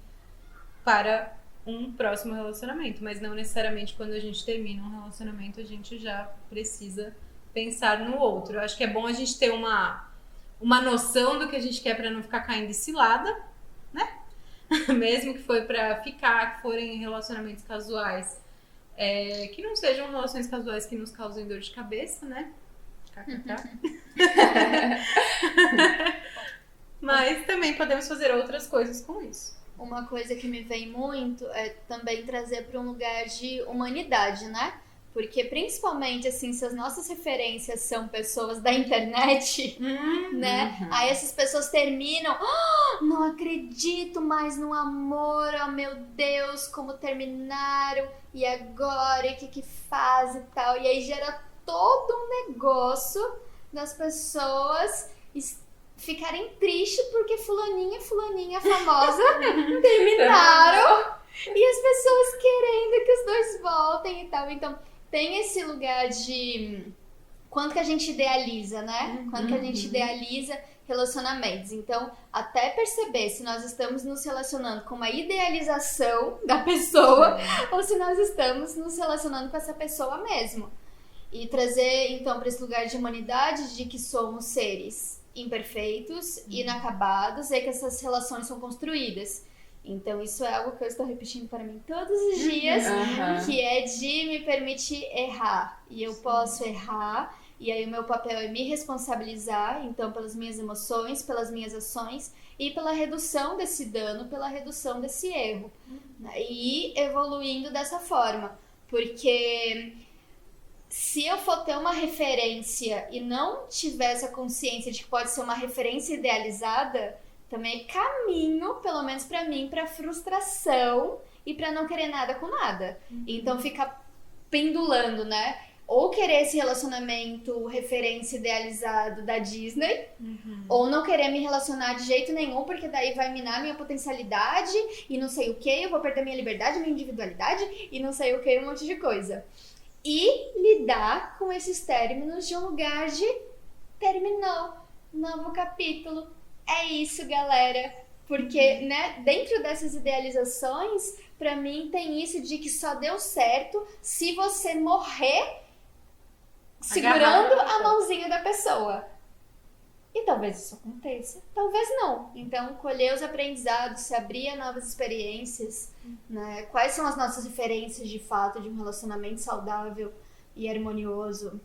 para um próximo relacionamento. Mas não necessariamente quando a gente termina um relacionamento, a gente já precisa pensar no outro. Eu acho que é bom a gente ter uma noção do que a gente quer para não ficar caindo em cilada, né? Mesmo que foi para ficar, que forem relacionamentos casuais, que não sejam relações casuais que nos causem dor de cabeça, né? Mas também podemos fazer outras coisas com isso. Uma coisa que me vem muito é também trazer para um lugar de humanidade, né? Porque principalmente, assim, se as nossas referências são pessoas da internet, né? Aí essas pessoas terminam, não acredito mais no amor, oh meu Deus, como terminaram, e agora, e o que faz e tal. E aí gera todo um negócio das pessoas ficarem tristes porque fulaninha famosa terminaram. E as pessoas querendo que os dois voltem e tal. Então, tem esse lugar de quanto que a gente idealiza, né? Quanto que a gente idealiza relacionamentos. Então, até perceber se nós estamos nos relacionando com uma idealização da pessoa ou se nós estamos nos relacionando com essa pessoa mesmo. E trazer, então, para esse lugar de humanidade de que somos seres imperfeitos, inacabados, e que essas relações são construídas. Então, isso é algo que eu estou repetindo para mim todos os dias, que é de me permitir errar. E eu posso errar, e aí o meu papel é me responsabilizar, então, pelas minhas emoções, pelas minhas ações, e pela redução desse dano, pela redução desse erro. E evoluindo dessa forma. Porque se eu for ter uma referência e não tiver essa consciência de que pode ser uma referência idealizada, também é caminho, pelo menos pra mim, pra frustração e pra não querer nada com nada. Então fica pendulando, né? Ou querer esse relacionamento referência idealizado da Disney, ou não querer me relacionar de jeito nenhum, porque daí vai minar minha potencialidade e não sei o que, eu vou perder minha liberdade, minha individualidade e não sei o que, um monte de coisa. E lidar com esses términos de um lugar de terminou, novo capítulo. É isso, galera. Porque, né, dentro dessas idealizações, pra mim tem isso de que só deu certo se você morrer segurando a mãozinha da pessoa. E talvez isso aconteça, talvez não. Então, colher os aprendizados, se abrir a novas experiências, né? Quais são as nossas referências de fato de um relacionamento saudável e harmonioso,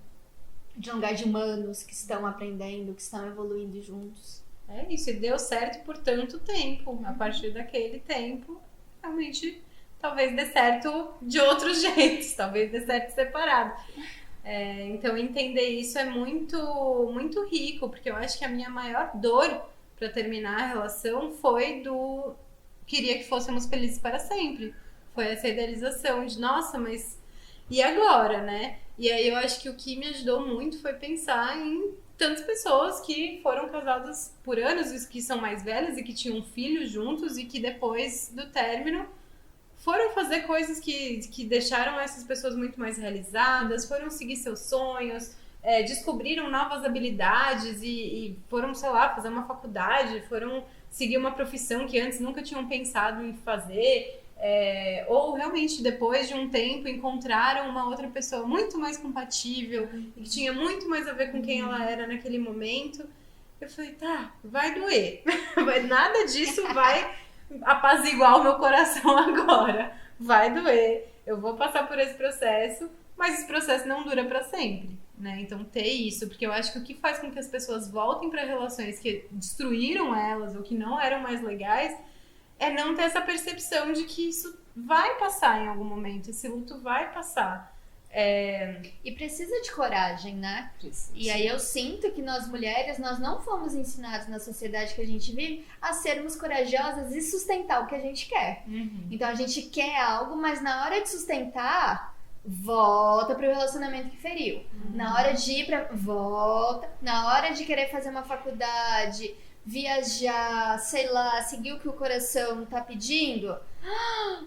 de um lugar de humanos que estão aprendendo, que estão evoluindo juntos. É isso, e deu certo por tanto tempo. A partir daquele tempo, realmente, talvez dê certo de outros jeitos, talvez dê certo separado. Então, entender isso é muito, muito rico, porque eu acho que a minha maior dor para terminar a relação foi queria que fôssemos felizes para sempre. Foi essa idealização de, nossa, mas e agora, né? E aí eu acho que o que me ajudou muito foi pensar em tantas pessoas que foram casadas por anos, que são mais velhas e que tinham filhos juntos e que depois do término foram fazer coisas que deixaram essas pessoas muito mais realizadas, foram seguir seus sonhos, descobriram novas habilidades e foram, sei lá, fazer uma faculdade, foram seguir uma profissão que antes nunca tinham pensado em fazer, ou realmente depois de um tempo encontraram uma outra pessoa muito mais compatível e que tinha muito mais a ver com quem ela era naquele momento. Eu falei, tá, vai doer, nada disso vai apaziguar o meu coração agora, vai doer, eu vou passar por esse processo, mas esse processo não dura pra sempre, né? Então ter isso, porque eu acho que o que faz com que as pessoas voltem para relações que destruíram elas ou que não eram mais legais é não ter essa percepção de que isso vai passar em algum momento, esse luto vai passar. E precisa de coragem, né? Precisa. E aí eu sinto que nós mulheres, nós não fomos ensinadas na sociedade que a gente vive a sermos corajosas e sustentar o que a gente quer. Então a gente quer algo, mas na hora de sustentar, volta pro relacionamento que feriu. Na hora de ir volta. Na hora de querer fazer uma faculdade, viajar, sei lá, seguir o que o coração tá pedindo.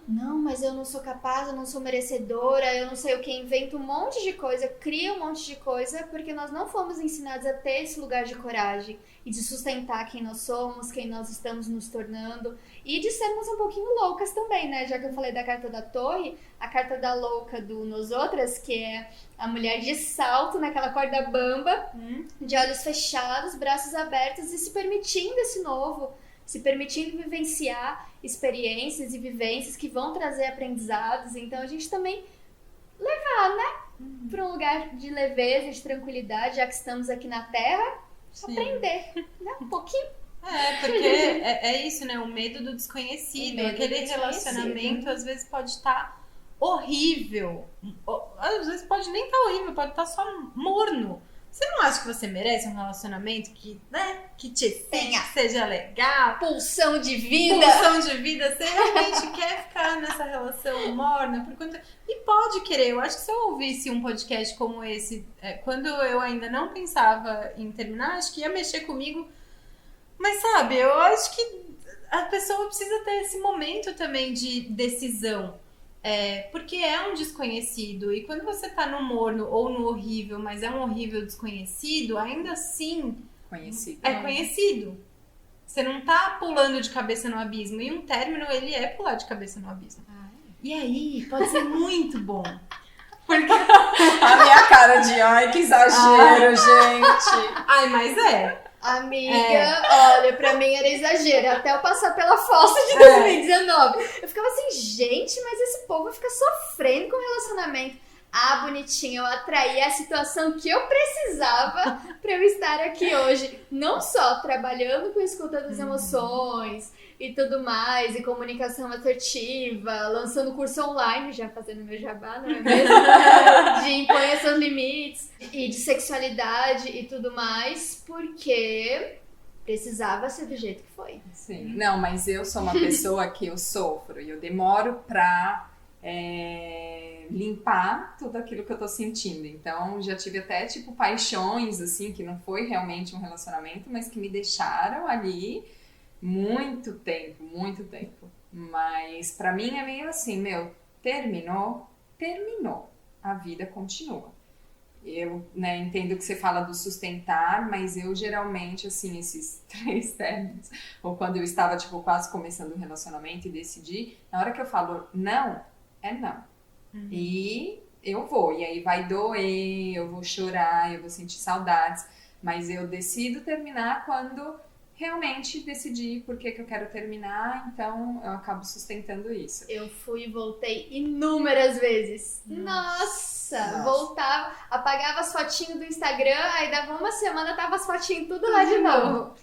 Não, mas eu não sou capaz, eu não sou merecedora, eu não sei o que, invento um monte de coisa, cria um monte de coisa, porque nós não fomos ensinados a ter esse lugar de coragem e de sustentar quem nós somos, quem nós estamos nos tornando e de sermos um pouquinho loucas também, né? Já que eu falei da carta da torre, a carta da louca do Nosotras, que é a mulher de salto naquela corda bamba, de olhos fechados, braços abertos e se permitindo esse novo, se permitindo vivenciar experiências e vivências que vão trazer aprendizados. Então a gente também levar, né, para um lugar de leveza, de tranquilidade, já que estamos aqui na Terra, aprender, né, um pouquinho. Porque é isso, né, o medo do desconhecido, aquele relacionamento às vezes pode estar horrível, às vezes pode nem estar horrível, pode estar só morno. Você não acha que você merece um relacionamento que, né, que te tenha, que seja legal? Pulsão de vida. Pulsão de vida. Você realmente quer ficar nessa relação morna? Por quanto... E pode querer. Eu acho que se eu ouvisse um podcast como esse, quando eu ainda não pensava em terminar, acho que ia mexer comigo. Mas sabe, eu acho que a pessoa precisa ter esse momento também de decisão. Porque é um desconhecido. E quando você tá no morno ou no horrível, mas é um horrível desconhecido, ainda assim é conhecido. Você não tá pulando de cabeça no abismo. E um término, ele é pular de cabeça no abismo. E aí, pode ser muito bom. Porque... A minha cara de ai, que exagero, gente. Ai, mas Amiga, olha, pra mim era exagero. Até eu passar pela fossa de 2019. Eu ficava assim, gente, mas esse povo fica sofrendo com relacionamento. Ah, bonitinho, eu atraí a situação que eu precisava pra eu estar aqui hoje. Não só trabalhando com escuta das emoções e tudo mais, e comunicação assertiva, lançando curso online, já fazendo meu jabá, não é mesmo? De impõe seus limites, e de sexualidade e tudo mais, porque precisava ser do jeito que foi. Sim, não, mas eu sou uma pessoa que eu sofro e eu demoro pra limpar tudo aquilo que eu tô sentindo. Então, já tive até, tipo, paixões, assim, que não foi realmente um relacionamento, mas que me deixaram ali muito tempo. Mas pra mim é meio assim, terminou, a vida continua. Eu, entendo que você fala do sustentar, mas eu geralmente, assim, esses 3 términos, ou quando eu estava, tipo, quase começando um relacionamento e decidi, na hora que eu falo não, é não. E eu vou, e aí vai doer, eu vou chorar, eu vou sentir saudades, mas eu decido terminar quando realmente decidi por que eu quero terminar, então eu acabo sustentando isso. Eu fui e voltei inúmeras vezes. Nossa! Voltava, apagava as fotinhas do Instagram, aí dava uma semana, tava as fotinhas tudo lá de novo.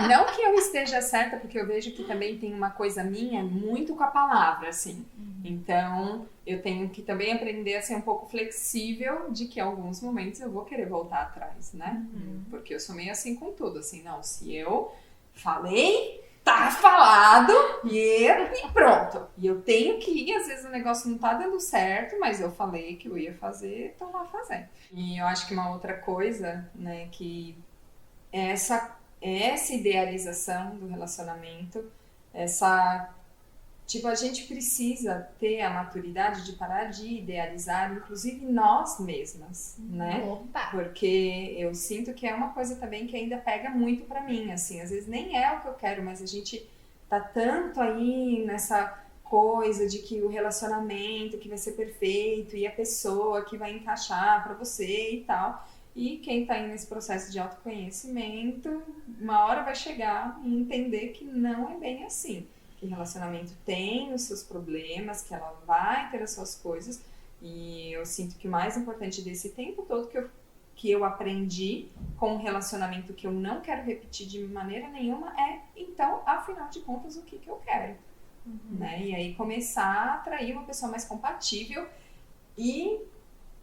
Não que eu esteja certa, porque eu vejo que também tem uma coisa minha muito com a palavra, assim. Então, eu tenho que também aprender a ser um pouco flexível de que em alguns momentos eu vou querer voltar atrás, né? Porque eu sou meio assim com tudo, assim, não, se eu falei, tá falado e pronto. E eu tenho que ir, às vezes o negócio não tá dando certo, mas eu falei que eu ia fazer, tô lá fazendo. E eu acho que uma outra coisa, né, que essa idealização do relacionamento, a gente precisa ter a maturidade de parar de idealizar, inclusive nós mesmas, né? Opa. Porque eu sinto que é uma coisa também que ainda pega muito pra mim, assim, às vezes nem é o que eu quero, mas a gente tá tanto aí nessa coisa de que o relacionamento que vai ser perfeito e a pessoa que vai encaixar pra você e tal. E quem tá aí nesse processo de autoconhecimento, uma hora vai chegar e entender que não é bem assim. Que relacionamento tem os seus problemas, que ela vai ter as suas coisas, e eu sinto que o mais importante desse tempo todo que eu aprendi com um relacionamento que eu não quero repetir de maneira nenhuma então, afinal de contas, o que eu quero, né? E aí começar a atrair uma pessoa mais compatível. E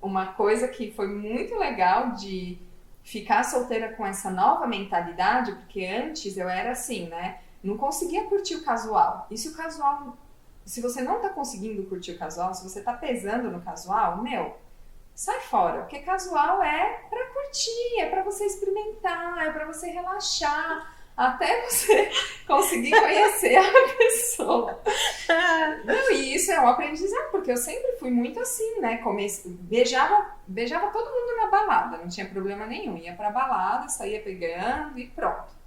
uma coisa que foi muito legal de ficar solteira com essa nova mentalidade, porque antes eu era assim, né? Não conseguia curtir o casual. E se o casual... Se você não tá conseguindo curtir o casual, se você tá pesando no casual, sai fora. Porque casual é pra curtir, é pra você experimentar, é pra você relaxar, até você conseguir conhecer a pessoa. E isso é um aprendizado, porque eu sempre fui muito assim, né? Beijava todo mundo na balada, não tinha problema nenhum. Ia pra balada, saía pegando e pronto.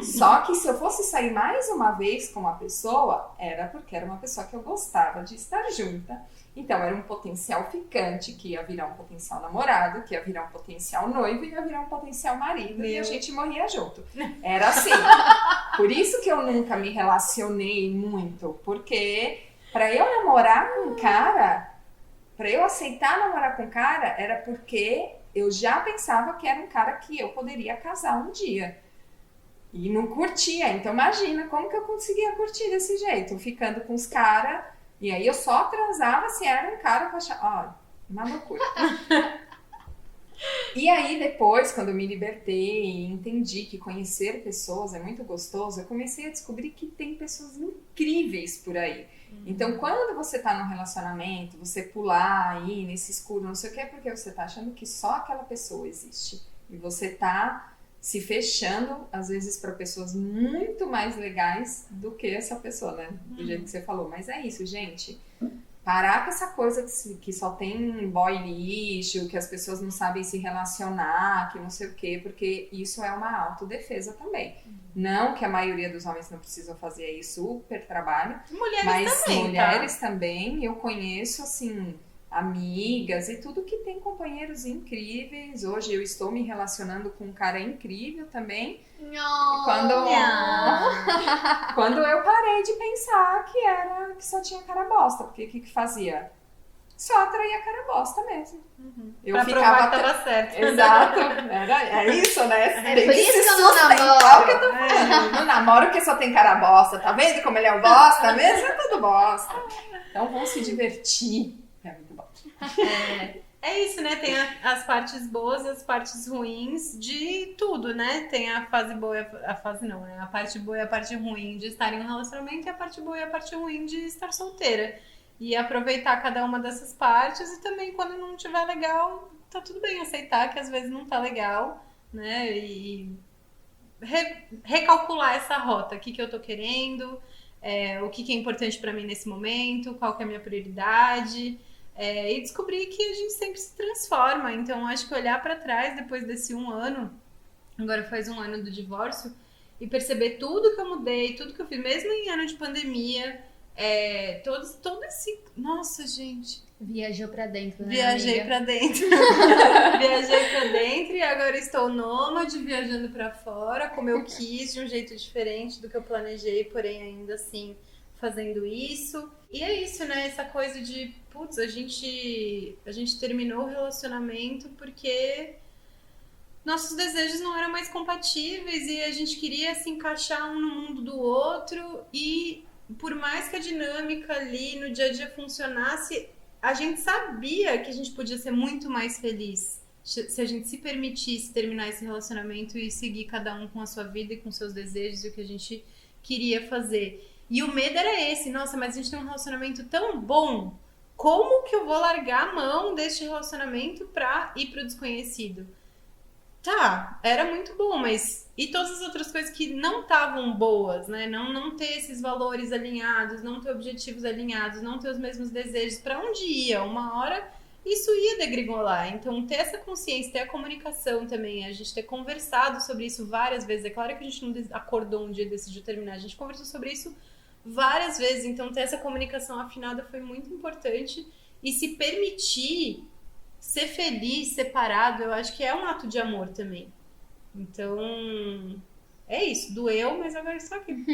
Só que se eu fosse sair mais uma vez com uma pessoa, era porque era uma pessoa que eu gostava de estar junta. Então era um potencial ficante, que ia virar um potencial namorado, que ia virar um potencial noivo e ia virar um potencial marido. E a gente morria junto. Era assim. Por isso que eu nunca me relacionei muito. Porque pra eu namorar com um cara, pra eu aceitar namorar com um cara, era porque eu já pensava que era um cara que eu poderia casar um dia. E não curtia, então imagina como que eu conseguia curtir desse jeito, ficando com os caras, e aí eu só transava se era um cara que eu achava, Uma loucura. E aí depois, quando eu me libertei e entendi que conhecer pessoas é muito gostoso, eu comecei a descobrir que tem pessoas incríveis por aí. Então, quando você tá num relacionamento, você pular aí nesse escuro, não sei o que, é porque você tá achando que só aquela pessoa existe. E você tá se fechando, às vezes, para pessoas muito mais legais do que essa pessoa, né? Do jeito que você falou. Mas é isso, gente. Parar com essa coisa que só tem boy lixo, que as pessoas não sabem se relacionar, que não sei o quê, porque isso é uma autodefesa também. Não que a maioria dos homens não precisam fazer aí super trabalho, mas mulheres também. Eu conheço, assim, amigas e tudo que tem companheiros incríveis. Hoje eu estou me relacionando com um cara incrível também. Quando eu parei de pensar que só tinha cara bosta, porque o que fazia? Só atraía cara bosta mesmo. Eu pra ficava provar que tava certo. Exato. É isso, né? É por isso que eu não namoro. Que eu tô falando. Não namoro porque só tem cara bosta. Tá vendo como ele é um bosta mesmo? É tudo bosta. Então vamos se divertir. É muito bom. É isso, né? Tem as partes boas e as partes ruins de tudo, né? Tem a fase boa e a fase não, né? A parte boa e a parte ruim de estar em um relacionamento e a parte boa e a parte ruim de estar solteira. E aproveitar cada uma dessas partes e também quando não estiver legal, tá tudo bem aceitar que às vezes não tá legal, né? E recalcular essa rota, o que eu tô querendo, o que é importante pra mim nesse momento, qual que é a minha prioridade. E descobrir que a gente sempre se transforma. Então, acho que olhar pra trás depois desse 1 ano, agora faz 1 ano do divórcio, e perceber tudo que eu mudei, tudo que eu fiz, mesmo em ano de pandemia, todo esse... Nossa, gente. Viajou pra dentro, né? Viajei pra dentro. Viajei pra dentro e agora estou nômade, viajando pra fora, como eu quis, de um jeito diferente do que eu planejei, porém ainda assim fazendo isso. E é isso, né? Essa coisa de, putz, a gente terminou o relacionamento porque nossos desejos não eram mais compatíveis e a gente queria se encaixar um no mundo do outro e por mais que a dinâmica ali no dia a dia funcionasse, a gente sabia que a gente podia ser muito mais feliz se a gente se permitisse terminar esse relacionamento e seguir cada um com a sua vida e com seus desejos e o que a gente queria fazer. E o medo era esse, nossa, mas a gente tem um relacionamento tão bom, como que eu vou largar a mão deste relacionamento pra ir pro desconhecido? Tá, era muito bom, mas e todas as outras coisas que não estavam boas, né? Não ter esses valores alinhados, não ter objetivos alinhados, não ter os mesmos desejos, pra onde ia? Uma hora isso ia degringolar. Então, ter essa consciência, ter a comunicação também, a gente ter conversado sobre isso várias vezes. É claro que a gente não acordou um dia e decidiu terminar, a gente conversou sobre isso várias vezes. Então, ter essa comunicação afinada foi muito importante. E se permitir ser feliz, separado, eu acho que é um ato de amor também. Então, é isso. Doeu, mas agora estou aqui.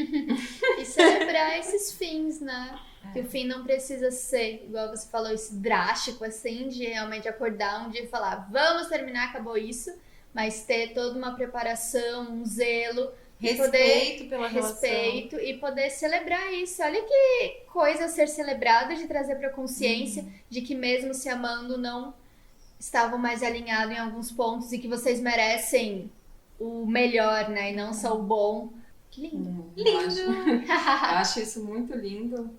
E celebrar esses fins, né? Que o fim não precisa ser, igual você falou, isso drástico, assim, de realmente acordar um dia e falar, vamos terminar, acabou isso. Mas ter toda uma preparação, um zelo, respeito pela relação. Respeito e poder celebrar isso. Olha que coisa a ser celebrada, de trazer pra consciência de que mesmo se amando não estavam mais alinhados em alguns pontos e que vocês merecem o melhor, né? E não só o bom. Que lindo. Lindo! Eu acho isso muito lindo,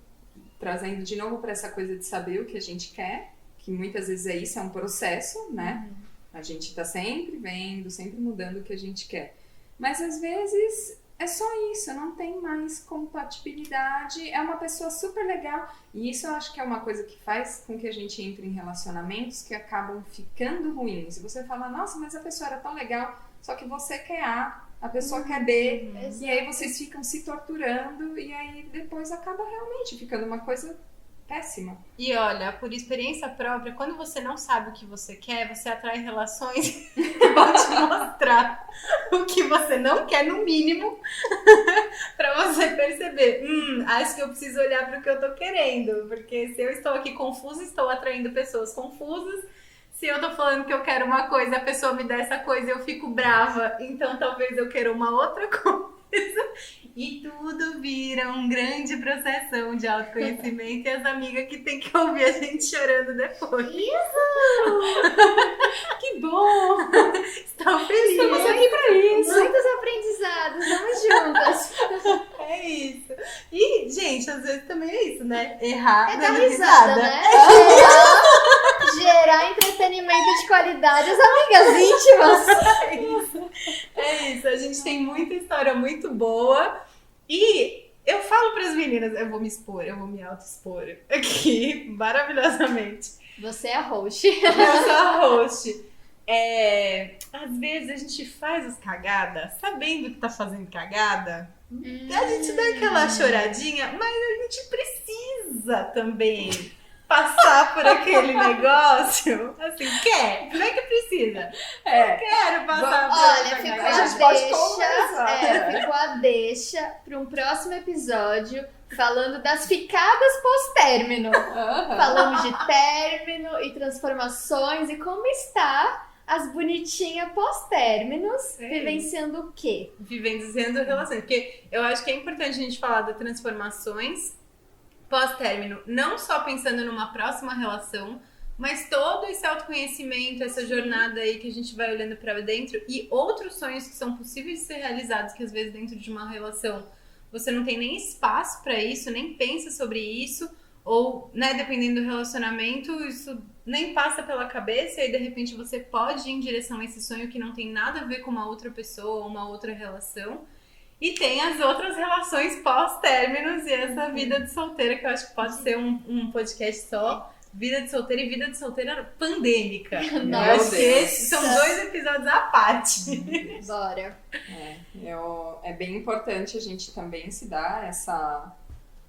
trazendo de novo para essa coisa de saber o que a gente quer, que muitas vezes é isso, é um processo, né? A gente tá sempre vendo, sempre mudando o que a gente quer. Mas às vezes é só isso, não tem mais compatibilidade, é uma pessoa super legal. E isso eu acho que é uma coisa que faz com que a gente entre em relacionamentos que acabam ficando ruins. E você fala, nossa, mas a pessoa era tão legal, só que você quer a pessoa quer B. E aí vocês ficam se torturando e aí depois acaba realmente ficando uma coisa péssima. E olha, por experiência própria, quando você não sabe o que você quer, você atrai relações que vão te mostrar o que você não quer, no mínimo, pra você perceber, acho que eu preciso olhar para o que eu tô querendo, porque se eu estou aqui confusa, estou atraindo pessoas confusas. Se eu tô falando que eu quero uma coisa, a pessoa me dá essa coisa e eu fico brava, então talvez eu queira uma outra coisa. E tudo vira um grande processão de autoconhecimento e as amigas que tem que ouvir a gente chorando depois. Que bom! Estou feliz. Estamos aqui pra isso. Muitos aprendizados, vamos juntas. É isso. E, gente, às vezes também é isso, né? Errar É dar dando risada, né? Gerar entretenimento de qualidade às amigas íntimas. É isso, a gente tem muita história muito boa e eu falo pras meninas, eu vou me expor, eu vou me auto-expor aqui, maravilhosamente. Você é a host. Eu sou a host. Às vezes a gente faz as cagadas, sabendo que tá fazendo cagada, a gente dá aquela choradinha, mas a gente precisa também passar por aquele negócio, assim, não é que precisa. Eu quero passar por Olha, essa ficou cagada. a gente pode conversar. ficou a deixa para um próximo episódio falando das ficadas pós-término. Falamos de término e transformações e como está as bonitinhas pós-términos, vivenciando o quê? Vivenciando relações, porque eu acho que é importante a gente falar das transformações pós-término, não só pensando numa próxima relação, mas todo esse autoconhecimento, essa jornada aí que a gente vai olhando pra dentro e outros sonhos que são possíveis de ser realizados, que às vezes dentro de uma relação você não tem nem espaço pra isso, nem pensa sobre isso, ou, né, dependendo do relacionamento, isso nem passa pela cabeça e de repente você pode ir em direção a esse sonho que não tem nada a ver com uma outra pessoa ou uma outra relação. E tem as outras relações pós-términos e essa vida de solteira, que eu acho que pode ser um podcast só. Vida de solteira e vida de solteira pandêmica. Eu acho que esses são 2 episódios à parte. Bora. É bem importante a gente também se dar essa...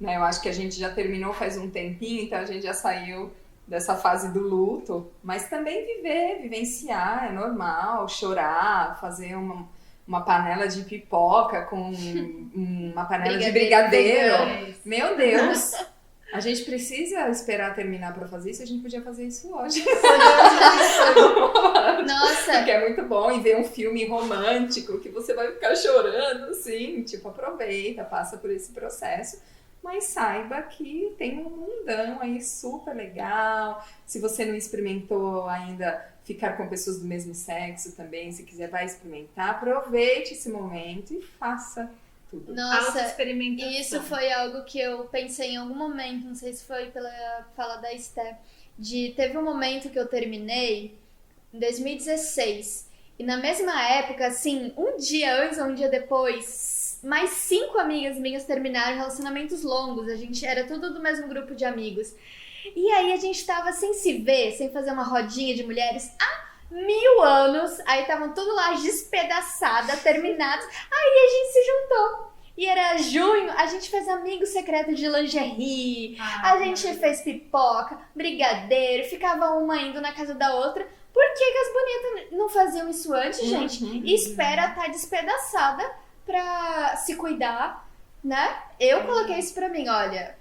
Né, eu acho que a gente já terminou faz um tempinho, então a gente já saiu dessa fase do luto. Mas também vivenciar, é normal, chorar, fazer uma panela de pipoca com uma panela de brigadeiro. Meu Deus! A gente precisa esperar terminar pra fazer isso, a gente podia fazer isso hoje. Nossa! Porque é muito bom e ver um filme romântico que você vai ficar chorando, assim, tipo, aproveita, passa por esse processo. Mas saiba que tem um mundão aí super legal. Se você não experimentou ainda ficar com pessoas do mesmo sexo também, se quiser vai experimentar, aproveite esse momento e faça tudo. Nossa, Autoexperimentação. isso foi algo que eu pensei em algum momento, não sei se foi pela fala da Esté, teve um momento que eu terminei em 2016, e na mesma época, assim, um dia antes ou um dia depois, mais 5 amigas minhas terminaram relacionamentos longos, a gente era tudo do mesmo grupo de amigos. E aí a gente tava sem se ver, sem fazer uma rodinha de mulheres há 1000 anos, aí estavam tudo lá despedaçadas, terminados, aí a gente se juntou. E era junho, a gente fez amigo secreto de lingerie, a gente fez pipoca, brigadeiro, ficava uma indo na casa da outra. Por que as bonitas não faziam isso antes, gente? E espera estar despedaçada pra se cuidar, né? Eu coloquei isso pra mim, olha,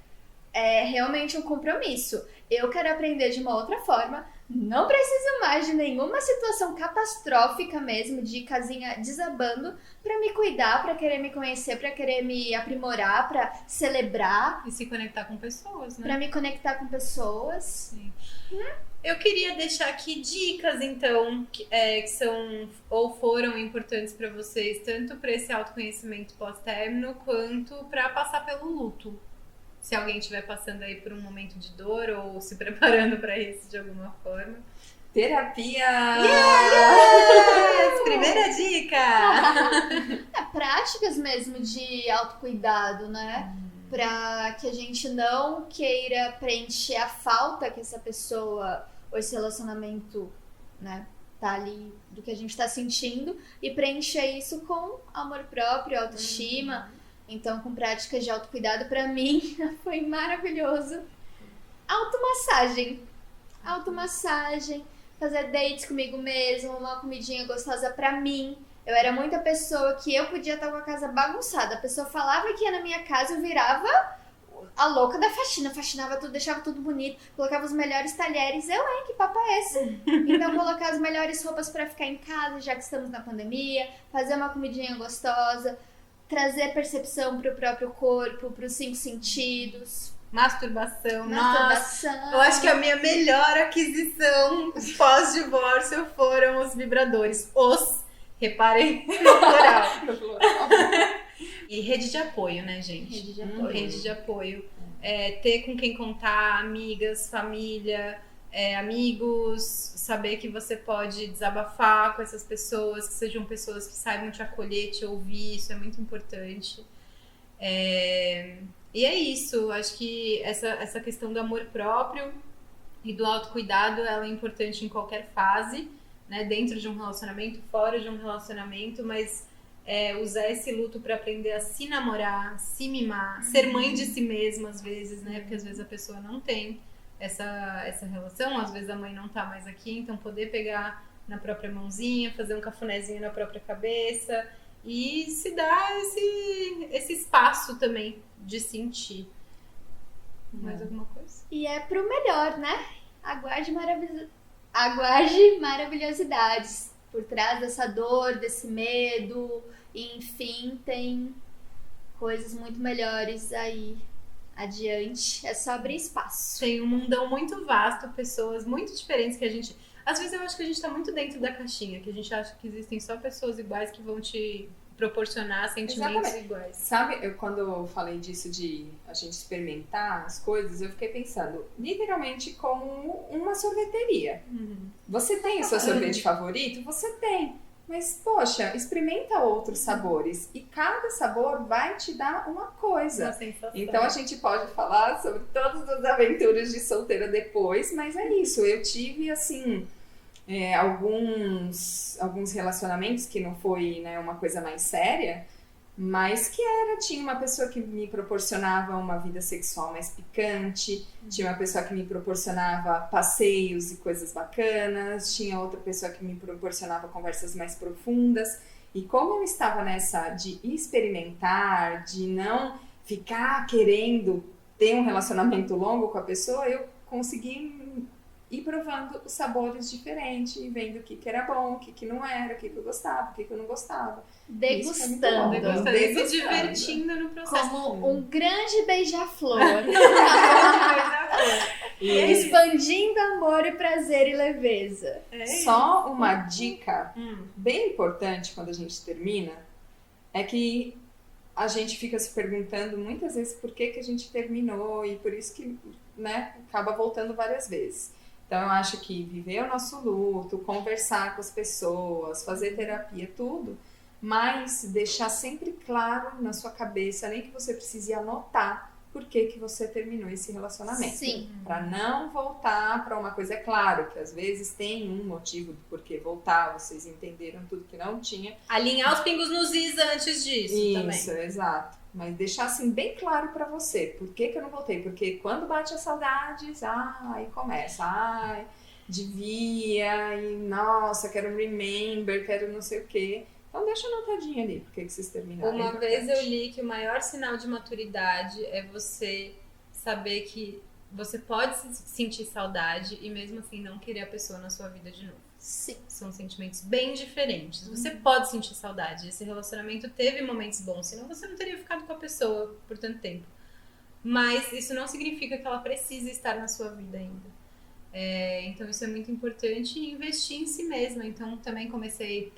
é realmente um compromisso. Eu quero aprender de uma outra forma, não preciso mais de nenhuma situação catastrófica mesmo, de casinha desabando, pra me cuidar, pra querer me conhecer, pra querer me aprimorar, pra celebrar. E se conectar com pessoas, né? Pra me conectar com pessoas. Sim. Eu queria deixar aqui dicas, então, que são ou foram importantes para vocês, tanto para esse autoconhecimento pós-término, quanto para passar pelo luto. Se alguém estiver passando aí por um momento de dor ou se preparando para isso de alguma forma. Terapia! Yes! Primeira dica! Práticas mesmo de autocuidado, né? Pra que a gente não queira preencher a falta que essa pessoa ou esse relacionamento, né, tá ali, do que a gente tá sentindo, e preencher isso com amor próprio, autoestima. Então, com práticas de autocuidado, pra mim, foi maravilhoso. Automassagem, fazer dates comigo mesmo, uma comidinha gostosa pra mim. Eu era muita pessoa que eu podia estar com a casa bagunçada. A pessoa falava que ia na minha casa, eu virava a louca da faxina. Faxinava tudo, deixava tudo bonito, colocava os melhores talheres. Que papo é esse? Então, colocar as melhores roupas pra ficar em casa, já que estamos na pandemia, fazer uma comidinha gostosa, trazer percepção pro próprio corpo, pros 5 sentidos. Masturbação. Masturbação. Eu acho que a minha melhor aquisição pós-divórcio foram os vibradores. Reparem no plural. E rede de apoio, né, gente? Rede de apoio. Rede de apoio. Ter com quem contar, amigas, família, amigos, saber que você pode desabafar com essas pessoas, que sejam pessoas que saibam te acolher, te ouvir, isso é muito importante. E é isso, acho que essa questão do amor próprio e do autocuidado, ela é importante em qualquer fase, né? Dentro de um relacionamento, fora de um relacionamento, mas usar esse luto para aprender a se namorar, se mimar, ser mãe de si mesma às vezes, né? Porque às vezes a pessoa não tem essa relação, às vezes a mãe não tá mais aqui, então poder pegar na própria mãozinha, fazer um cafunézinho na própria cabeça e se dar esse espaço também de sentir. Mais alguma coisa? E é pro melhor, né? Aguarde maravilhosidades por trás dessa dor, desse medo, e enfim, tem coisas muito melhores aí adiante. É só abrir espaço. Tem um mundão muito vasto, pessoas muito diferentes que a gente... Às vezes eu acho que a gente tá muito dentro da caixinha, que a gente acha que existem só pessoas iguais que vão te proporcionar sentimentos iguais. Sabe, quando eu falei disso de a gente experimentar as coisas, eu fiquei pensando, literalmente como uma sorveteria. Você tem o seu sorvete favorito? Você tem. Mas, poxa, experimenta outros sabores. E cada sabor vai te dar uma coisa. Uma sensação. Então a gente pode falar sobre todas as aventuras de solteira depois, mas é isso. Eu tive, assim... alguns relacionamentos que não foi, né, uma coisa mais séria, mas que tinha uma pessoa que me proporcionava uma vida sexual mais picante, tinha uma pessoa que me proporcionava passeios e coisas bacanas, tinha outra pessoa que me proporcionava conversas mais profundas, e como eu estava nessa de experimentar, de não ficar querendo ter um relacionamento longo com a pessoa, eu consegui ir provando os sabores diferentes, e vendo o que era bom, o que não era, o que eu gostava, o que eu não gostava. Degustando. Se divertindo no processo. Como um grande beija-flor. Expandindo amor e prazer e leveza. Só uma dica bem importante quando a gente termina é que a gente fica se perguntando muitas vezes por que a gente terminou, e por isso que, né, acaba voltando várias vezes. Então eu acho que viver o nosso luto, conversar com as pessoas, fazer terapia, tudo, mas deixar sempre claro na sua cabeça, nem que você precise anotar por que você terminou esse relacionamento. Sim. Para não voltar para uma coisa. É claro que às vezes tem um motivo do porquê voltar, vocês entenderam tudo que não tinha. Alinhar os pingos nos is antes disso também. Isso, exato. Mas deixar assim bem claro pra você, por que eu não voltei? Porque quando bate as saudades, aí começa, devia, e nossa, quero remember, quero não sei o quê. Então deixa anotadinho ali, por que vocês terminaram. Uma vez eu li que o maior sinal de maturidade é você saber que você pode sentir saudade e mesmo assim não querer a pessoa na sua vida de novo. Sim. São sentimentos bem diferentes. Você pode sentir saudade. Esse relacionamento teve momentos bons, senão você não teria ficado com a pessoa por tanto tempo. Mas isso não significa que ela precisa estar na sua vida ainda. Então isso é muito importante, e investir em si mesma. Então também comecei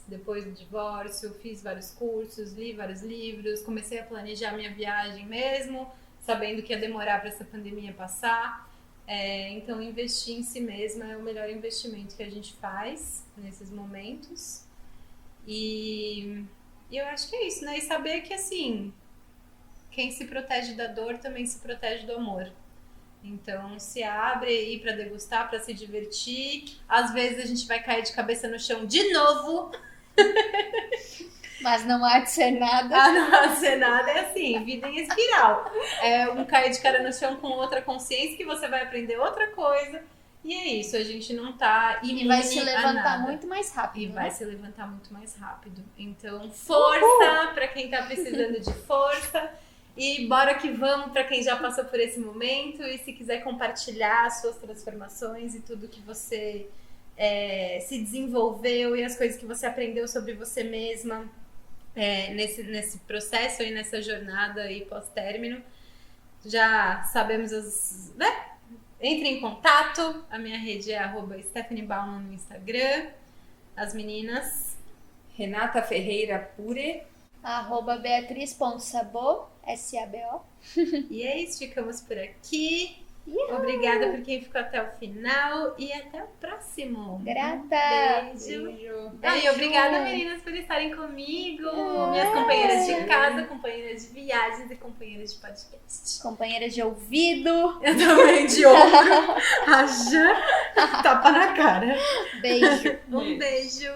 depois do divórcio, fiz vários cursos, li vários livros, comecei a planejar minha viagem mesmo, sabendo que ia demorar para essa pandemia passar. Então investir em si mesma é o melhor investimento que a gente faz nesses momentos. E eu acho que é isso, né? E saber que, assim, quem se protege da dor também se protege do amor. Então se abre aí pra degustar, pra se divertir. Às vezes a gente vai cair de cabeça no chão de novo. Mas não há de ser nada. Não há de ser nada, é assim, vida em espiral. Um cair de cara no chão com outra consciência, que você vai aprender outra coisa. E é isso, a gente não tá imune E vai se levantar nada. muito mais rápido. E né? vai se levantar muito mais rápido. Então, força pra quem tá precisando de força. E bora que vamos pra quem já passou por esse momento. E se quiser compartilhar as suas transformações e tudo que você se desenvolveu e as coisas que você aprendeu sobre você mesma, nesse processo aí, nessa jornada aí pós-término. Já sabemos né? Entre em contato. A minha rede é @StephanieBauman no Instagram. As meninas. Renata Ferreira Pure. @Beatriz.sabo, SABO. E é isso, ficamos por aqui. Obrigada por quem ficou até o final e até o próximo. Grata! Beijo. Beijo. E obrigada, meninas, por estarem comigo. Minhas companheiras de casa, companheiras de viagens e companheiras de podcast. Companheiras de ouvido. Eu também de ombro. Tapa na cara. Beijo. Um beijo.